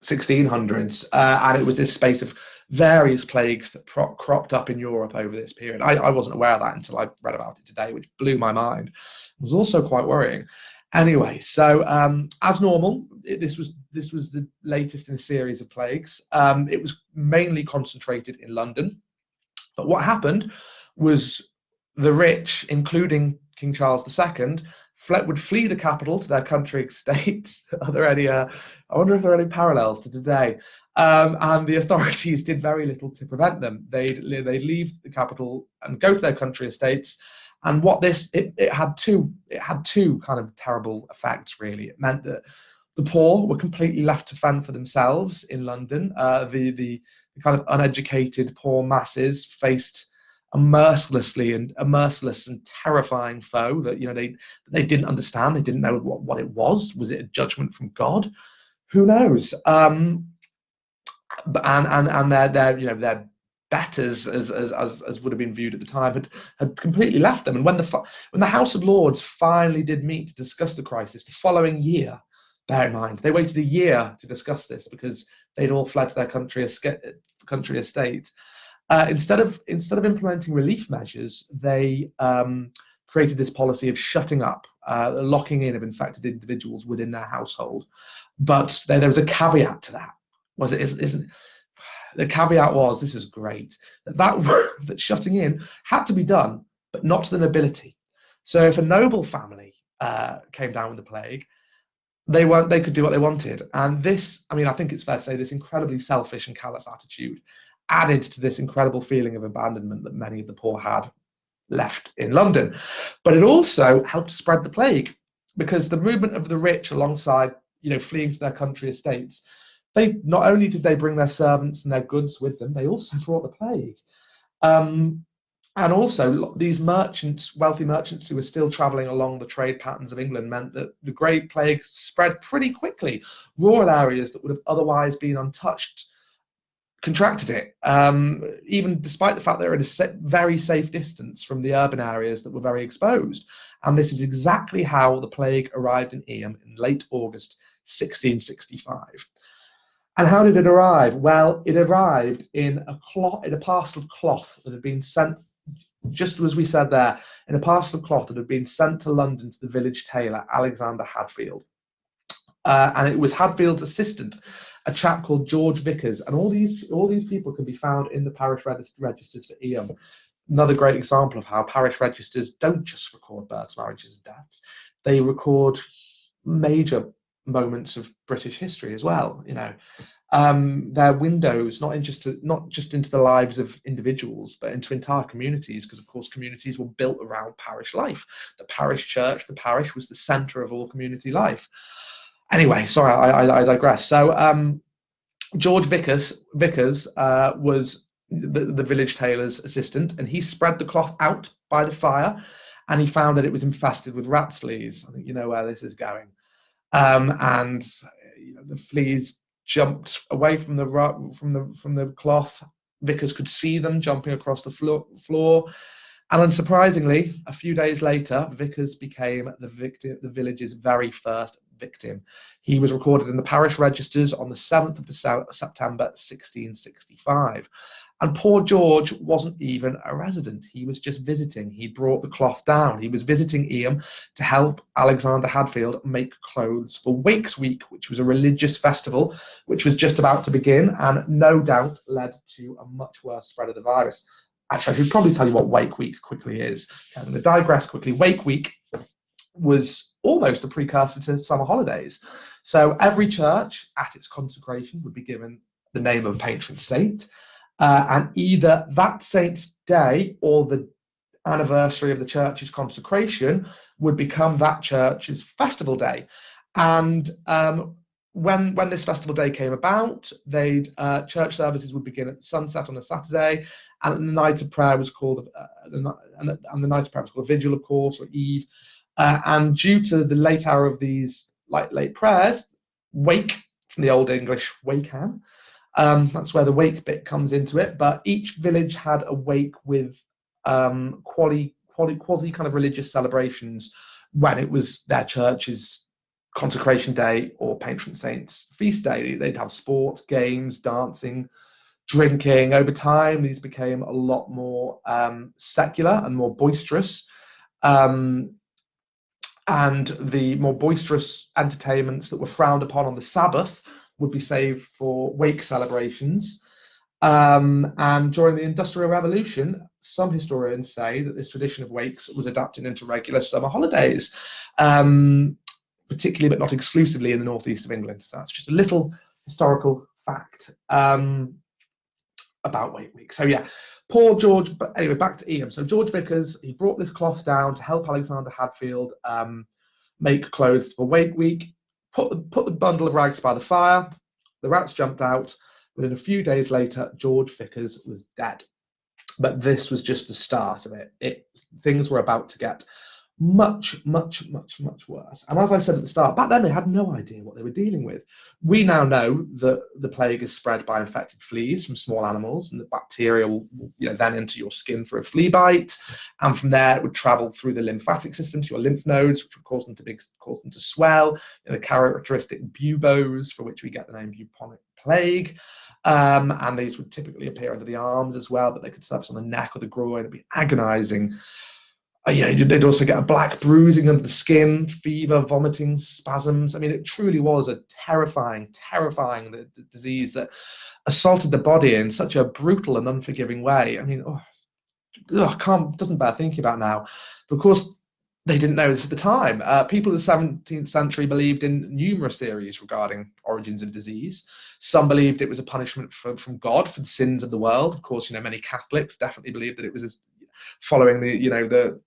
1600s, and it was this space of various plagues that cropped up in Europe over this period. I wasn't aware of that until I read about it today, which blew my mind. It was also quite worrying. Anyway, so as normal, this was the latest in a series of plagues. It was mainly concentrated in London, but what happened was the rich, including King Charles II, would flee the capital to their country estates. Are there any? I wonder if there are any parallels to today. And the authorities did very little to prevent them. They'd leave the capital and go to their country estates. And what it had two kind of terrible effects, really. It meant that the poor were completely left to fend for themselves in London. The kind of uneducated poor masses faced a merciless and terrifying foe that they didn't understand. They didn't know what it was. Was it a judgment from God? Who knows? And their betters, as would have been viewed at the time, had completely left them. And when the House of Lords finally did meet to discuss the crisis the following year, bear in mind they waited a year to discuss this because they'd all fled to their country estate. Instead of implementing relief measures, they created this policy of shutting up, locking in of infected individuals within their household. But there was a caveat to that. The caveat was, this is great, that shutting in had to be done, but not to the nobility. So if a noble family came down with the plague, they could do what they wanted. And this, I think it's fair to say, this incredibly selfish and callous attitude added to this incredible feeling of abandonment that many of the poor had left in London. But it also helped spread the plague, because the movement of the rich alongside, fleeing to their country estates, they not only did they bring their servants and their goods with them, they also brought the plague. And also, these wealthy merchants who were still travelling along the trade patterns of England, meant that the Great Plague spread pretty quickly. Rural areas that would have otherwise been untouched contracted it, even despite the fact they were at a very safe distance from the urban areas that were very exposed. And this is exactly how the plague arrived in Eyam in late August 1665. And how did it arrive? Well, it arrived in a parcel of cloth that had been sent, just as we said there, in a parcel of cloth that had been sent to London to the village tailor, Alexander Hadfield. And it was Hadfield's assistant, a chap called George Vickers, and all these people can be found in the parish registers for Eyam. Another great example of how parish registers don't just record births, marriages, and deaths; they record major moments of British history as well. They're windows not just into the lives of individuals, but into entire communities, because of course communities were built around parish life. The parish church, the parish, was the centre of all community life. Anyway, sorry, I digress. So George Vickers was the village tailor's assistant, and he spread the cloth out by the fire, and he found that it was infested with rat fleas. I think you know where this is going. And the fleas jumped away from the cloth. Vickers could see them jumping across the floor. And unsurprisingly, a few days later, Vickers became the village's very first victim. He was recorded in the parish registers on the 7th of September 1665. And poor George wasn't even a resident. He was just visiting. He brought the cloth down. He was visiting Eyam to help Alexander Hadfield make clothes for Wakes Week, which was a religious festival which was just about to begin, and no doubt led to a much worse spread of the virus. Actually, I should probably tell you what Wake Week quickly is. I'm going to digress quickly. Wake Week was almost a precursor to summer holidays. So every church at its consecration would be given the name of a patron saint, and either that saint's day or the anniversary of the church's consecration would become that church's festival day. And when this festival day came about, church services would begin at sunset on a Saturday, and the night of prayer was called a vigil, of course, or eve. And due to the late hour of these late prayers, wake, from the Old English wakehan, that's where the wake bit comes into it. But each village had a wake with quasi kind of religious celebrations when it was their church's consecration day or patron saint's feast day. They'd have sports, games, dancing, drinking. Over time, these became a lot more secular and more boisterous. And the more boisterous entertainments that were frowned upon on the Sabbath would be saved for wake celebrations. And during the Industrial Revolution, some historians say that this tradition of wakes was adapted into regular summer holidays, particularly but not exclusively in the northeast of England. So that's just a little historical fact about Wake Week. So yeah, poor George. But anyway, back to Ian. So George Vickers, he brought this cloth down to help Alexander Hadfield make clothes for Wake Week. Put the bundle of rags by the fire. The rats jumped out. Within a few days later, George Vickers was dead. But this was just the start of it. Things were about to get much, much, much, much worse. And as I said at the start, back then they had no idea what they were dealing with. We now know that the plague is spread by infected fleas from small animals, and the bacteria will then enter your skin through a flea bite, and from there it would travel through the lymphatic system to your lymph nodes, which would cause them to swell. The characteristic buboes, for which we get the name bubonic plague. And these would typically appear under the arms as well, but they could surface on the neck or the groin. It'd be agonizing. They'd also get a black bruising under the skin, fever, vomiting, spasms. I mean, it truly was a terrifying disease that assaulted the body in such a brutal and unforgiving way. I mean, doesn't bear thinking about now. But of course, they didn't know this at the time. People of the 17th century believed in numerous theories regarding origins of disease. Some believed it was a punishment from God for the sins of the world. Of course, many Catholics definitely believed that it was following the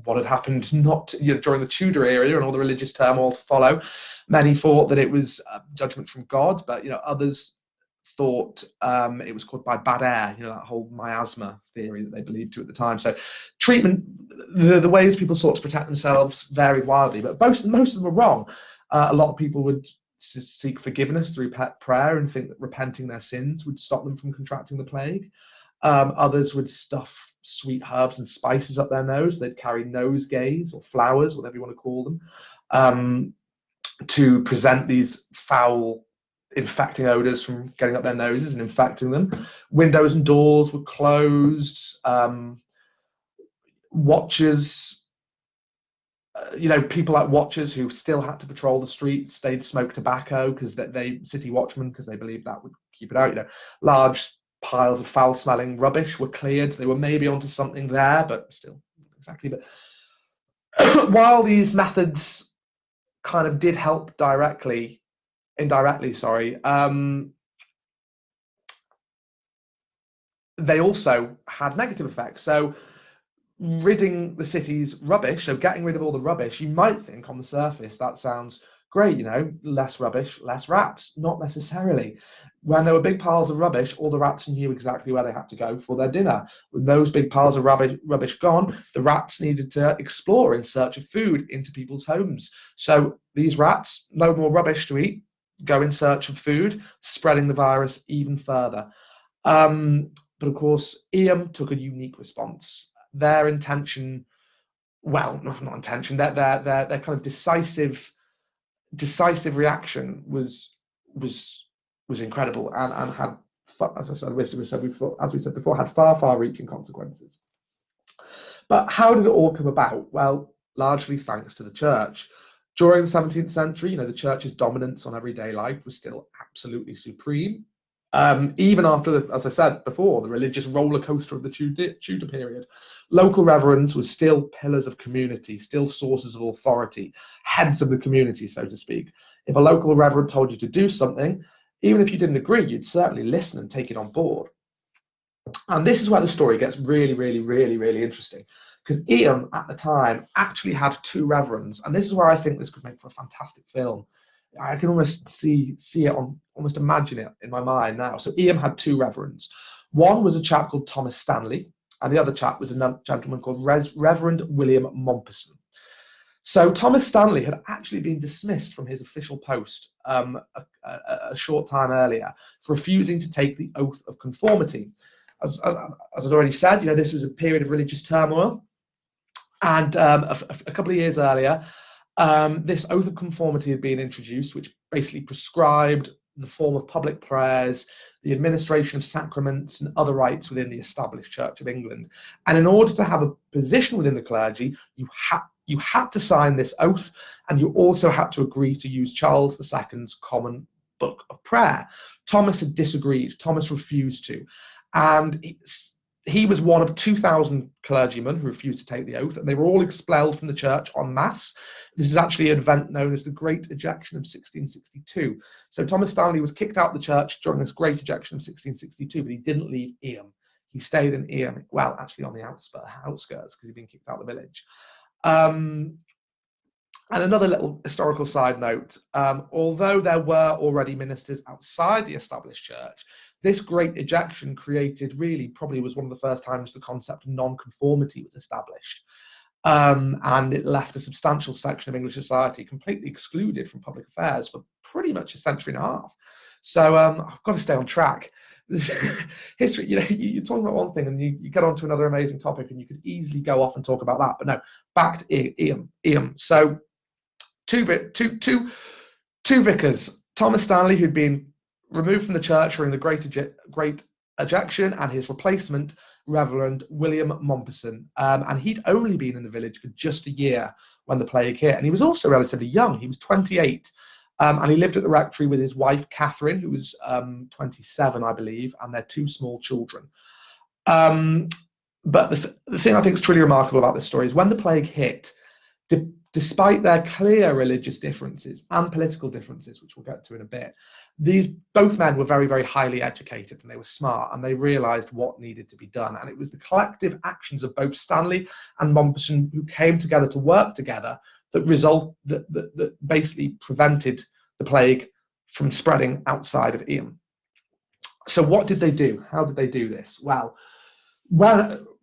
what had happened during the Tudor era and all the religious turmoil to follow. Many thought that it was a judgment from God, but others thought it was caused by bad air, that whole miasma theory that they believed to at the time. So treatment, the ways people sought to protect themselves varied wildly, but most of them were wrong. A lot of people would seek forgiveness through prayer and think that repenting their sins would stop them from contracting the plague. Others would stuff sweet herbs and spices up their nose. They'd carry nosegays or flowers, whatever you want to call them, to present these foul, infecting odors from getting up their noses and infecting them. Windows and doors were closed. Watchers, people like watchers who still had to patrol the streets, they'd smoke tobacco because city watchmen, because they believed that would keep it out. Large piles of foul-smelling rubbish were cleared. They were maybe onto something there, but still, exactly. But while these methods kind of did help indirectly, they also had negative effects. So ridding the city's rubbish, so getting rid of all the rubbish, you might think on the surface that sounds great, less rubbish, less rats. Not necessarily. When there were big piles of rubbish, all the rats knew exactly where they had to go for their dinner. With those big piles of rubbish gone, the rats needed to explore in search of food into people's homes. So these rats, no more rubbish to eat, go in search of food, spreading the virus even further. But of course, EM took a unique response. Their intention, well, not intention, their kind of decisive reaction was incredible and had, as we said before, had far-reaching consequences. But how did it all come about? Well, largely thanks to the church. During the 17th century, the church's dominance on everyday life was still absolutely supreme. Even after, as I said before, the religious roller coaster of the Tudor period, local reverends were still pillars of community, still sources of authority, heads of the community, so to speak. If a local reverend told you to do something, even if you didn't agree, you'd certainly listen and take it on board. And this is where the story gets really, really, really, really interesting, because Ian at the time actually had 2 reverends, and this is where I think this could make for a fantastic film. I can almost see it almost imagine it in my mind now. So Ian had 2 reverends. One was a chap called Thomas Stanley, and the other chap was a gentleman called Reverend William Mompesson. So Thomas Stanley had actually been dismissed from his official post a short time earlier for refusing to take the oath of conformity. As I'd already said, this was a period of religious turmoil, and a couple of years earlier, this oath of conformity had been introduced, which basically prescribed the form of public prayers, the administration of sacraments, and other rites within the established Church of England. And in order to have a position within the clergy, you had to sign this oath, and you also had to agree to use Charles II's common book of prayer. Thomas had disagreed. Thomas refused to. And he was one of 2,000 clergymen who refused to take the oath, and they were all expelled from the church en masse. This is actually an event known as the Great Ejection of 1662. So Thomas Stanley was kicked out of the church during this Great Ejection of 1662, but he didn't leave Eyam. He stayed in Eyam, well, actually on the outskirts, because he'd been kicked out of the village. And another little historical side note, although there were already ministers outside the established church, this great ejection probably was one of the first times the concept of non-conformity was established. And it left a substantial section of English society completely excluded from public affairs for pretty much a century and a half. So I've got to stay on track. History, you're talking about one thing and you get on to another amazing topic, and you could easily go off and talk about that. But no, back to Eyam. So two vicars, Thomas Stanley, who'd been removed from the church during the Great Ejection, and his replacement, Reverend William Mompesson. And he'd only been in the village for just a year when the plague hit, and he was also relatively young. He was 28. And he lived at the rectory with his wife, Catherine, who was 27, I believe, and their 2 small children. But the thing I think is truly remarkable about this story is when the plague hit, despite their clear religious differences and political differences, which we'll get to in a bit, both men were very, very highly educated, and they were smart, and they realised what needed to be done. And it was the collective actions of both Stanley and Mompesson who came together to work together that basically prevented the plague from spreading outside of Eyam. So what did they do? How did they do this? Well,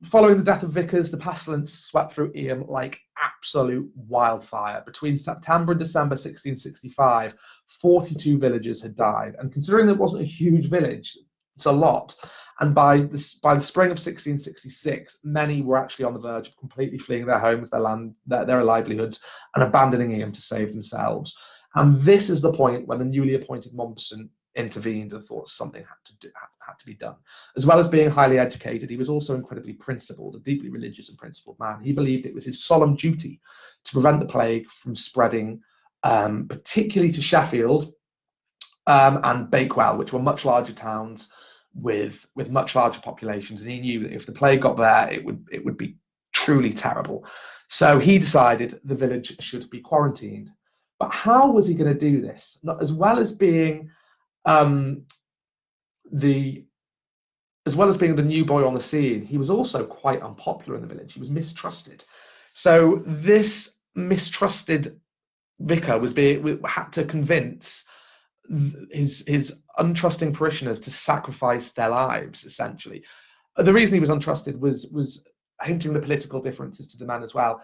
following the death of vicars, the pestilence swept through Eyam like absolute wildfire. Between September and December 1665, 42 villagers had died. And considering it wasn't a huge village, it's a lot. And by the spring of 1666, many were actually on the verge of completely fleeing their homes, their land, their livelihoods, and abandoning Eyam to save themselves. And this is the point when the newly appointed Mompesson intervened and thought something had to be done. As well as being highly educated, he was also incredibly principled, a deeply religious and principled man. He believed it was his solemn duty to prevent the plague from spreading, particularly to Sheffield and Bakewell, which were much larger towns with much larger populations, and he knew that if the plague got there, it would be truly terrible. So he decided the village should be quarantined. But how was he going to do this? Not as well as being the new boy on the scene, he was also quite unpopular in the village. He was mistrusted. So this mistrusted vicar had to convince his untrusting parishioners to sacrifice their lives, essentially. The reason he was untrusted was hinting the political differences to the man as well.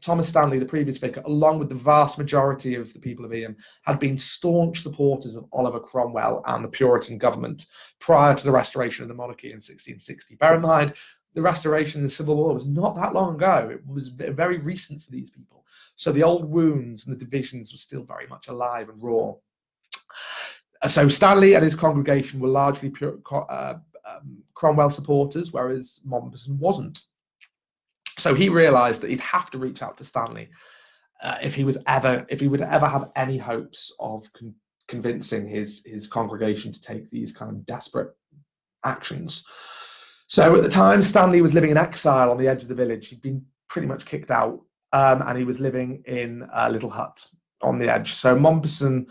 Thomas Stanley, the previous vicar, along with the vast majority of the people of Eyam, had been staunch supporters of Oliver Cromwell and the Puritan government prior to the restoration of the monarchy in 1660. Bear in mind, the restoration of the Civil War was not that long ago. It was very recent for these people. So the old wounds and the divisions were still very much alive and raw. So Stanley and his congregation were largely Cromwell supporters, whereas Mompesson wasn't. So he realised that he'd have to reach out to Stanley if he would ever have any hopes of convincing his congregation to take these kind of desperate actions. So at the time, Stanley was living in exile on the edge of the village. He'd been pretty much kicked out, and he was living in a little hut on the edge. So Mompesson,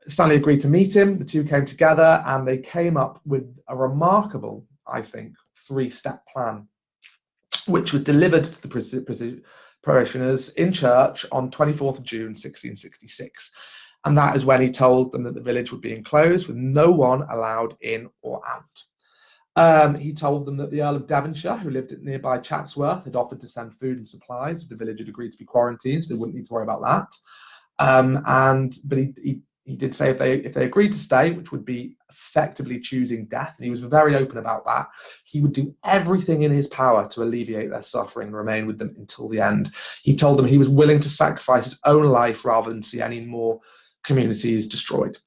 Stanley agreed to meet him. The two came together and they came up with a remarkable, I think, 3-step plan, which was delivered to the parishioners in church on 24th of June 1666. And that is when he told them that the village would be enclosed with no one allowed in or out. He told them that the Earl of Devonshire, who lived at nearby Chatsworth, had offered to send food and supplies if the village had agreed to be quarantined, so they wouldn't need to worry about that. But he did say if they agreed to stay, which would be effectively choosing death, and he was very open about that, he would do everything in his power to alleviate their suffering and remain with them until the end. He told them he was willing to sacrifice his own life rather than see any more communities destroyed.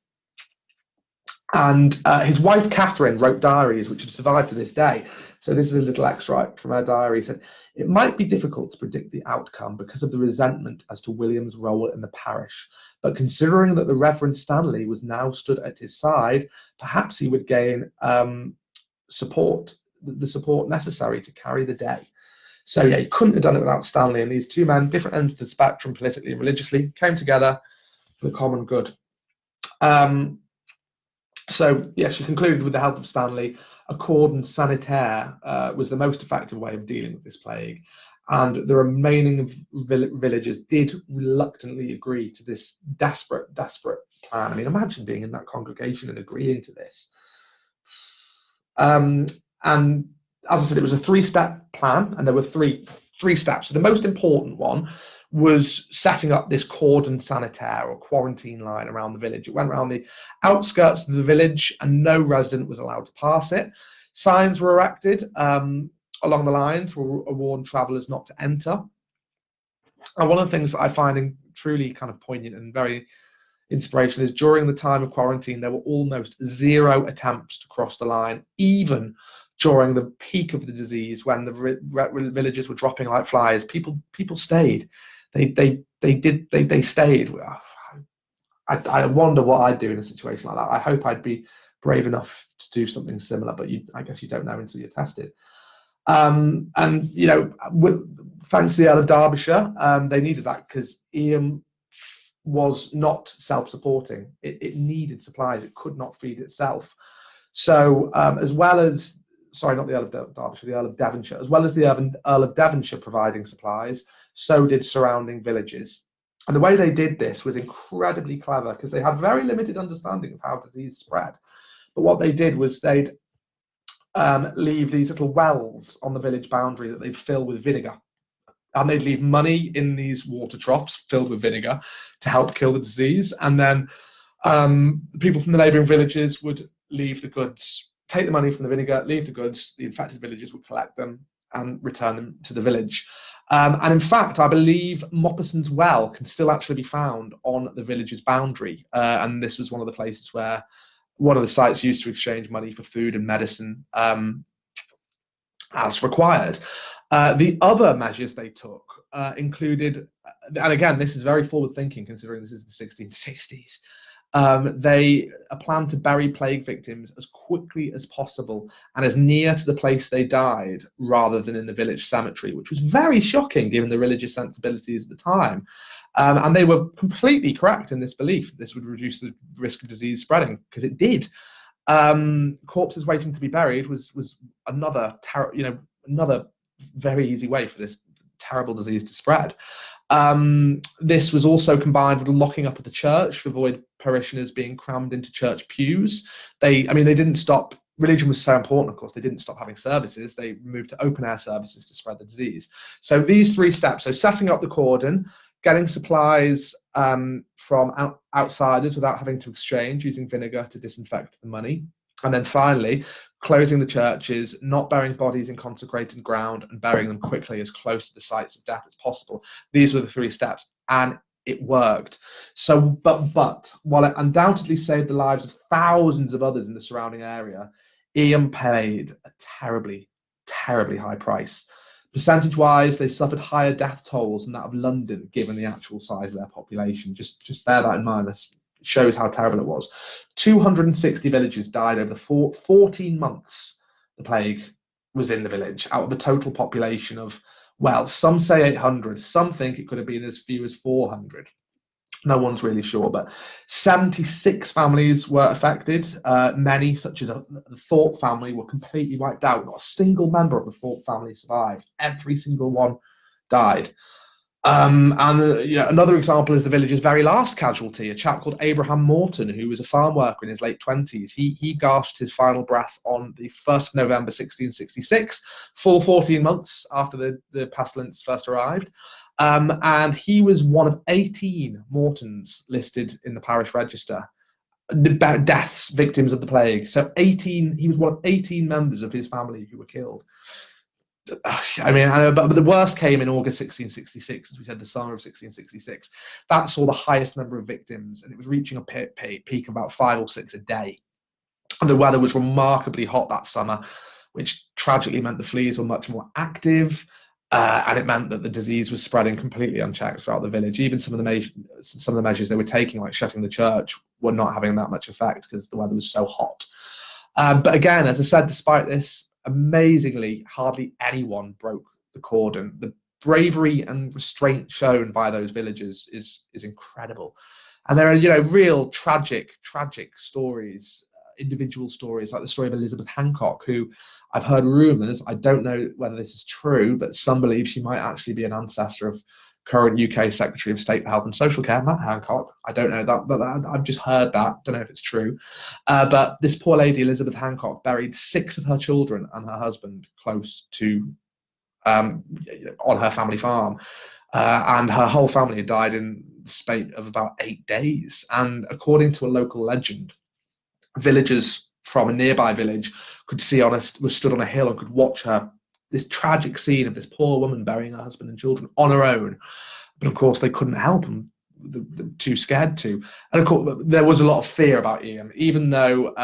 And his wife Catherine wrote diaries which have survived to this day. So this is a little extract from her diary. He said, "It might be difficult to predict the outcome because of the resentment as to William's role in the parish, but considering that the Reverend Stanley was now stood at his side, perhaps he would gain the support necessary to carry the day." So yeah, he couldn't have done it without Stanley, and these two men, different ends of the spectrum politically and religiously, came together for the common good. So yeah, she concluded with the help of Stanley, a cordon sanitaire was the most effective way of dealing with this plague, and the remaining villagers did reluctantly agree to this desperate plan. I mean, imagine being in that congregation and agreeing to this. And as I said, it was a 3-step plan, and there were three steps. So the most important one was setting up this cordon sanitaire or quarantine line around the village. It went around the outskirts of the village and no resident was allowed to pass it. Signs were erected along the lines where warned travellers not to enter. And one of the things that I find truly kind of poignant and very inspirational is during the time of quarantine, there were almost 0 attempts to cross the line, even during the peak of the disease when the villagers were dropping like flies. People stayed. They stayed. I wonder what I'd do in a situation like that. I hope I'd be brave enough to do something similar, but I guess you don't know until you're tested. And you know, thanks to the Earl of Derbyshire, they needed that because Eyam was not self-supporting. It needed supplies. It could not feed itself. So as well as, sorry, not the Earl of Derbyshire, the Earl of Devonshire, as well as the Earl of Devonshire providing supplies, so did surrounding villages. And the way they did this was incredibly clever because they had very limited understanding of how disease spread. But what they did was they'd leave these little wells on the village boundary that they'd fill with vinegar. And they'd leave money in these water troughs filled with vinegar to help kill the disease. And then people from the neighbouring villages would leave the goods, take the money from the vinegar, leave the goods, the infected villagers would collect them and return them to the village. And in fact, I believe Moppeson's well can still actually be found on the village's boundary. And this was one of the places where one of the sites used to exchange money for food and medicine as required. The other measures they took included, and again, this is very forward thinking considering this is the 1660s, they planned to bury plague victims as quickly as possible and as near to the place they died rather than in the village cemetery, which was very shocking given the religious sensibilities at the time. And they were completely correct in this belief that this would reduce the risk of disease spreading, because it did. Corpses waiting to be buried was another very easy way for this terrible disease to spread. This was also combined with locking up of the church to avoid parishioners being crammed into church pews. They didn't stop. Religion was so important, of course, they didn't stop having services. They moved to open air services to spread the disease. So these 3 steps, so setting up the cordon, getting supplies from outsiders without having to exchange, using vinegar to disinfect the money, and then finally closing the churches, not burying bodies in consecrated ground, and burying them quickly as close to the sites of death as possible. These were the 3 steps, and it worked. So, but while it undoubtedly saved the lives of thousands of others in the surrounding area, Eyam paid a terribly, terribly high price. Percentage-wise, they suffered higher death tolls than that of London, given the actual size of their population. Just bear that in mind. This shows how terrible it was. 260 villages died over the 14 months the plague was in the village, out of a total population of Well, some say 800, some think it could have been as few as 400. No one's really sure, but 76 families were affected. Many, such as the Thorpe family, were completely wiped out. Not a single member of the Thorpe family survived. Every single one died. Another example is the village's very last casualty, a chap called Abraham Morton, who was a farm worker in his late 20s. He gasped his final breath on the 1st of November 1666, full 14 months after the pestilence first arrived. And he was one of 18 Mortons listed in the parish register, deaths, victims of the plague. So 18, he was one of 18 members of his family who were killed. I mean, but the worst came in August 1666, as we said, the summer of 1666. That saw the highest number of victims, and it was reaching a peak of about 5 or 6 a day. And the weather was remarkably hot that summer, which tragically meant the fleas were much more active, and it meant that the disease was spreading completely unchecked throughout the village. Even some of the measures they were taking, like shutting the church, were not having that much effect because the weather was so hot. But again, as I said, despite this, amazingly, hardly anyone broke the cordon. The bravery and restraint shown by those villagers is incredible. And there are, real tragic stories, individual stories, like the story of Elizabeth Hancock, who I've heard rumours, I don't know whether this is true, but some believe she might actually be an ancestor of current UK Secretary of State for Health and Social Care, Matt Hancock. I don't know that, but I've just heard that. Don't know if it's true. But this poor lady, Elizabeth Hancock, buried 6 of her children and her husband close to, on her family farm. And her whole family had died in the space of about 8 days. And according to a local legend, villagers from a nearby village could see was stood on a hill and could watch this tragic scene of this poor woman burying her husband and children on her own. But of course, they couldn't help them. They're too scared to. And of course, there was a lot of fear about Ian, even though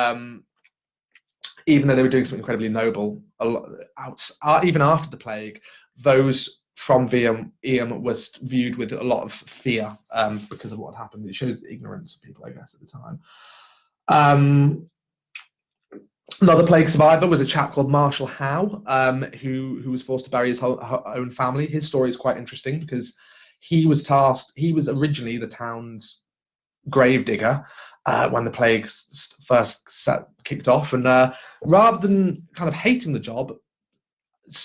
they were doing something incredibly noble. Even after the plague, those from Ian was viewed with a lot of fear because of what had happened. It shows the ignorance of people, I guess, at the time. Another plague survivor was a chap called Marshall Howe, who was forced to bury his own family. His story is quite interesting because he was originally the town's gravedigger when the plague first kicked off. And rather than kind of hating the job,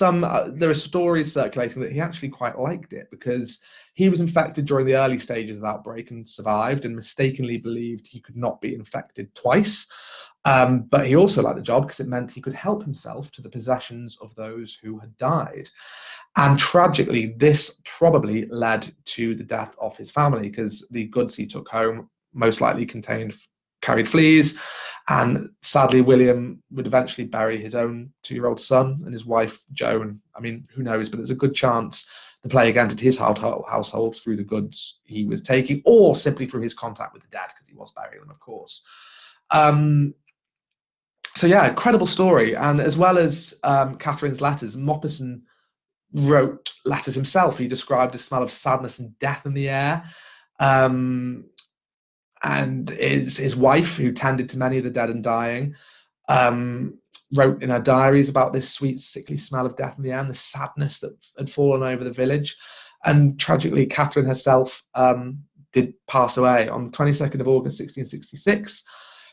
there are stories circulating that he actually quite liked it because he was infected during the early stages of the outbreak and survived, and mistakenly believed he could not be infected twice. But he also liked the job because it meant he could help himself to the possessions of those who had died. And tragically, this probably led to the death of his family because the goods he took home most likely carried fleas. And sadly, William would eventually bury his own 2-year-old son and his wife, Joan. I mean, who knows, but there's a good chance the plague entered his household through the goods he was taking, or simply through his contact with the dead, because he was burying them, of course. So yeah, incredible story. And as well as Catherine's letters, Moppeson wrote letters himself. He described a smell of sadness and death in the air. And his wife, who tended to many of the dead and dying, wrote in her diaries about this sweet, sickly smell of death in the air and the sadness that had fallen over the village. And tragically, Catherine herself did pass away on the 22nd of August, 1666.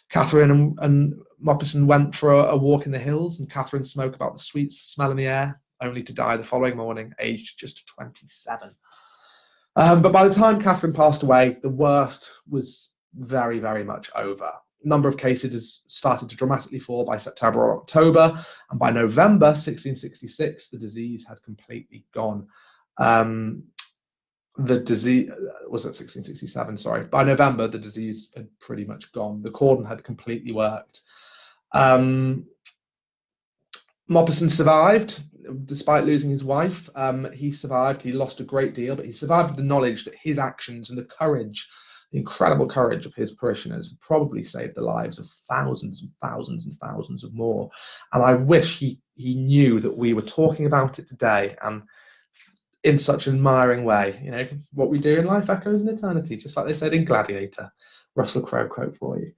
Catherine and Moppeson went for a walk in the hills, and Catherine spoke about the sweet smell in the air, only to die the following morning, aged just 27. But by the time Catherine passed away, the worst was very, very much over. The number of cases started to dramatically fall by September or October, and by November 1666, the disease had completely gone. The disease was at 1667, sorry. By November, the disease had pretty much gone. The cordon had completely worked. Moppeson survived, despite losing his wife. He survived. He lost a great deal, but he survived with the knowledge that his actions and the courage, the incredible courage of his parishioners, probably saved the lives of thousands and thousands and thousands of more. And I wish he knew that we were talking about it today, and in such an admiring way. You know, what we do in life echoes in eternity, just like they said in Gladiator. Russell Crowe quote for you.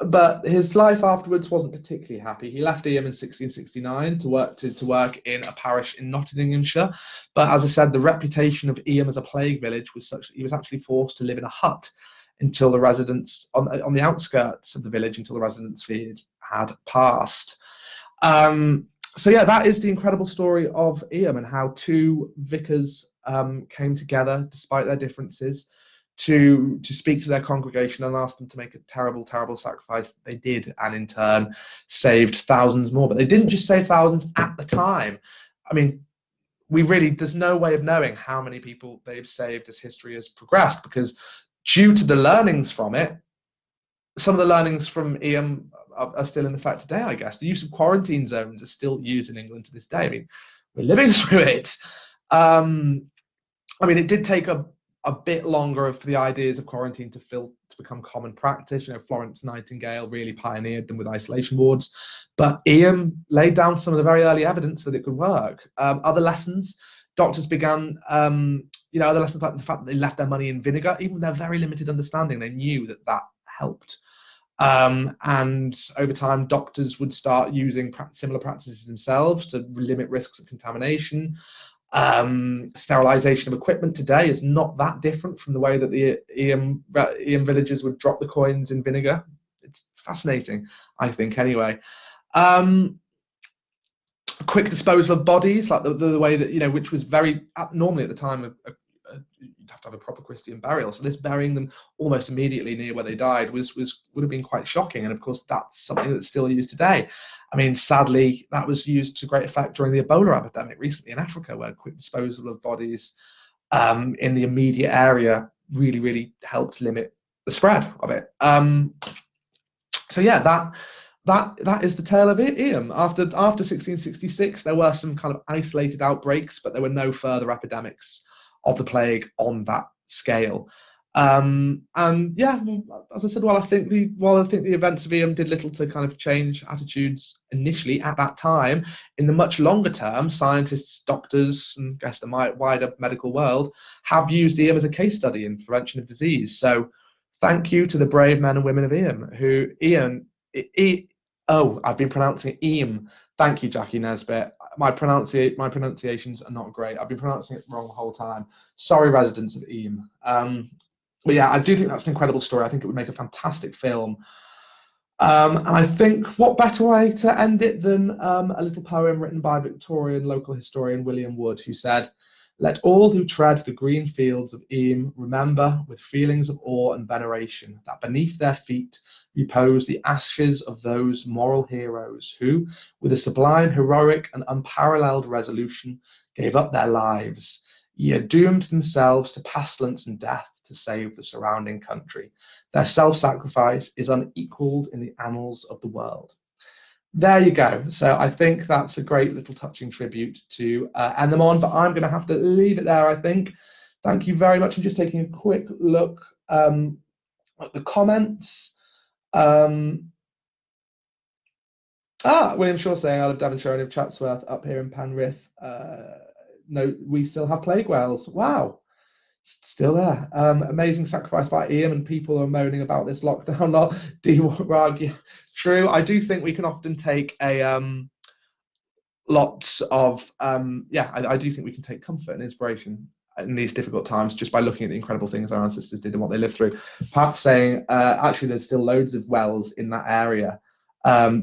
But his life afterwards wasn't particularly happy. He left Eyam in 1669 to work in a parish in Nottinghamshire. But as I said, the reputation of Eyam as a plague village was such that he was actually forced to live in a hut until the residents on the outskirts of the village until the residents' feared had passed. So yeah, that is the incredible story of Eyam and how two vicars came together despite their differences to speak to their congregation and ask them to make a terrible, terrible sacrifice. They did, and in turn saved thousands more. But they didn't just save thousands at the time. I mean, there's no way of knowing how many people they've saved as history has progressed, because due to the learnings from it, some of the learnings from Eyam are still in effect today, I guess. The use of quarantine zones is still used in England to this day. I mean, we're living through it. I mean, it did take a bit longer for the ideas of quarantine to become common practice. Florence Nightingale really pioneered them with isolation wards, but Eyam laid down some of the very early evidence that it could work. Other lessons, doctors began, other lessons like the fact that they left their money in vinegar, even with their very limited understanding, they knew that helped. And over time, doctors would start using similar practices themselves to limit risks of contamination. Sterilization of equipment today is not that different from the way that the Eyam villagers would drop the coins in vinegar. It's fascinating, I think, anyway. Quick disposal of bodies, like the way that, which was very normally at the time, you'd have to have a proper Christian burial. So this burying them almost immediately near where they died would have been quite shocking. And of course, that's something that's still used today. I mean, sadly, that was used to great effect during the Ebola epidemic recently in Africa, where quick disposal of bodies in the immediate area really, really helped limit the spread of it. So yeah, that is the tale of Eyam. After 1666, there were some kind of isolated outbreaks, but there were no further epidemics of the plague on that scale. And yeah, as I said, while I think the events of Eyam did little to kind of change attitudes initially at that time, in the much longer term, scientists, doctors, and I guess the wider medical world have used Eyam as a case study in prevention of disease. So thank you to the brave men and women of Eyam I've been pronouncing it Eyam. Thank you, Jackie Nesbitt. My pronunciations are not great. I've been pronouncing it wrong the whole time. Sorry, residents of Eyam. But yeah, I do think that's an incredible story. I think it would make a fantastic film. And I think what better way to end it than a little poem written by Victorian local historian William Wood, who said, "Let all who tread the green fields of Eyam remember with feelings of awe and veneration that beneath their feet repose the ashes of those moral heroes who, with a sublime, heroic, and unparalleled resolution, gave up their lives, yet doomed themselves to pestilence and death to save the surrounding country. Their self-sacrifice is unequaled in the annals of the world." There you go. So I think that's a great little touching tribute to end them on, but I'm going to have to leave it there, I think. Thank you very much. I'm just taking a quick look at the comments. William Shaw saying, "I love Devonshire and of Chatsworth up here in Penrith. No, we still have plague whales." Wow. Still there. Amazing sacrifice by Eyam, and people are moaning about this lockdown not derog. True. I do think we can often take lots of I do think we can take comfort and inspiration in these difficult times just by looking at the incredible things our ancestors did and what they lived through. Pat's saying actually there's still loads of wells in that area.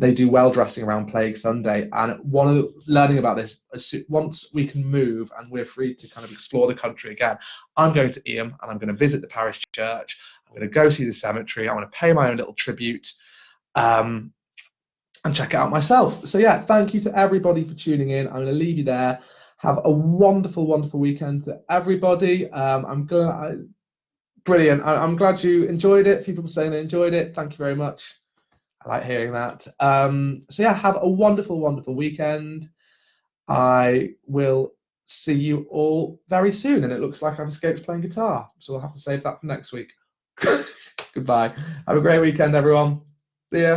They do well dressing around Plague Sunday, and one of the learning about this, once we can move and we're free to kind of explore the country again, I'm going to Eyam and I'm going to visit the parish church. I'm going to go see the cemetery. I want to pay my own little tribute and check it out myself. So yeah, thank you to everybody for tuning in. I'm going to leave you there. Have a wonderful, wonderful weekend to everybody. Brilliant. I'm glad you enjoyed it. A few people saying they enjoyed it. Thank you very much. I like hearing that. So yeah, have a wonderful, wonderful weekend. I will see you all very soon. And it looks like I've escaped playing guitar, so we'll have to save that for next week. Goodbye. Have a great weekend, everyone. See ya.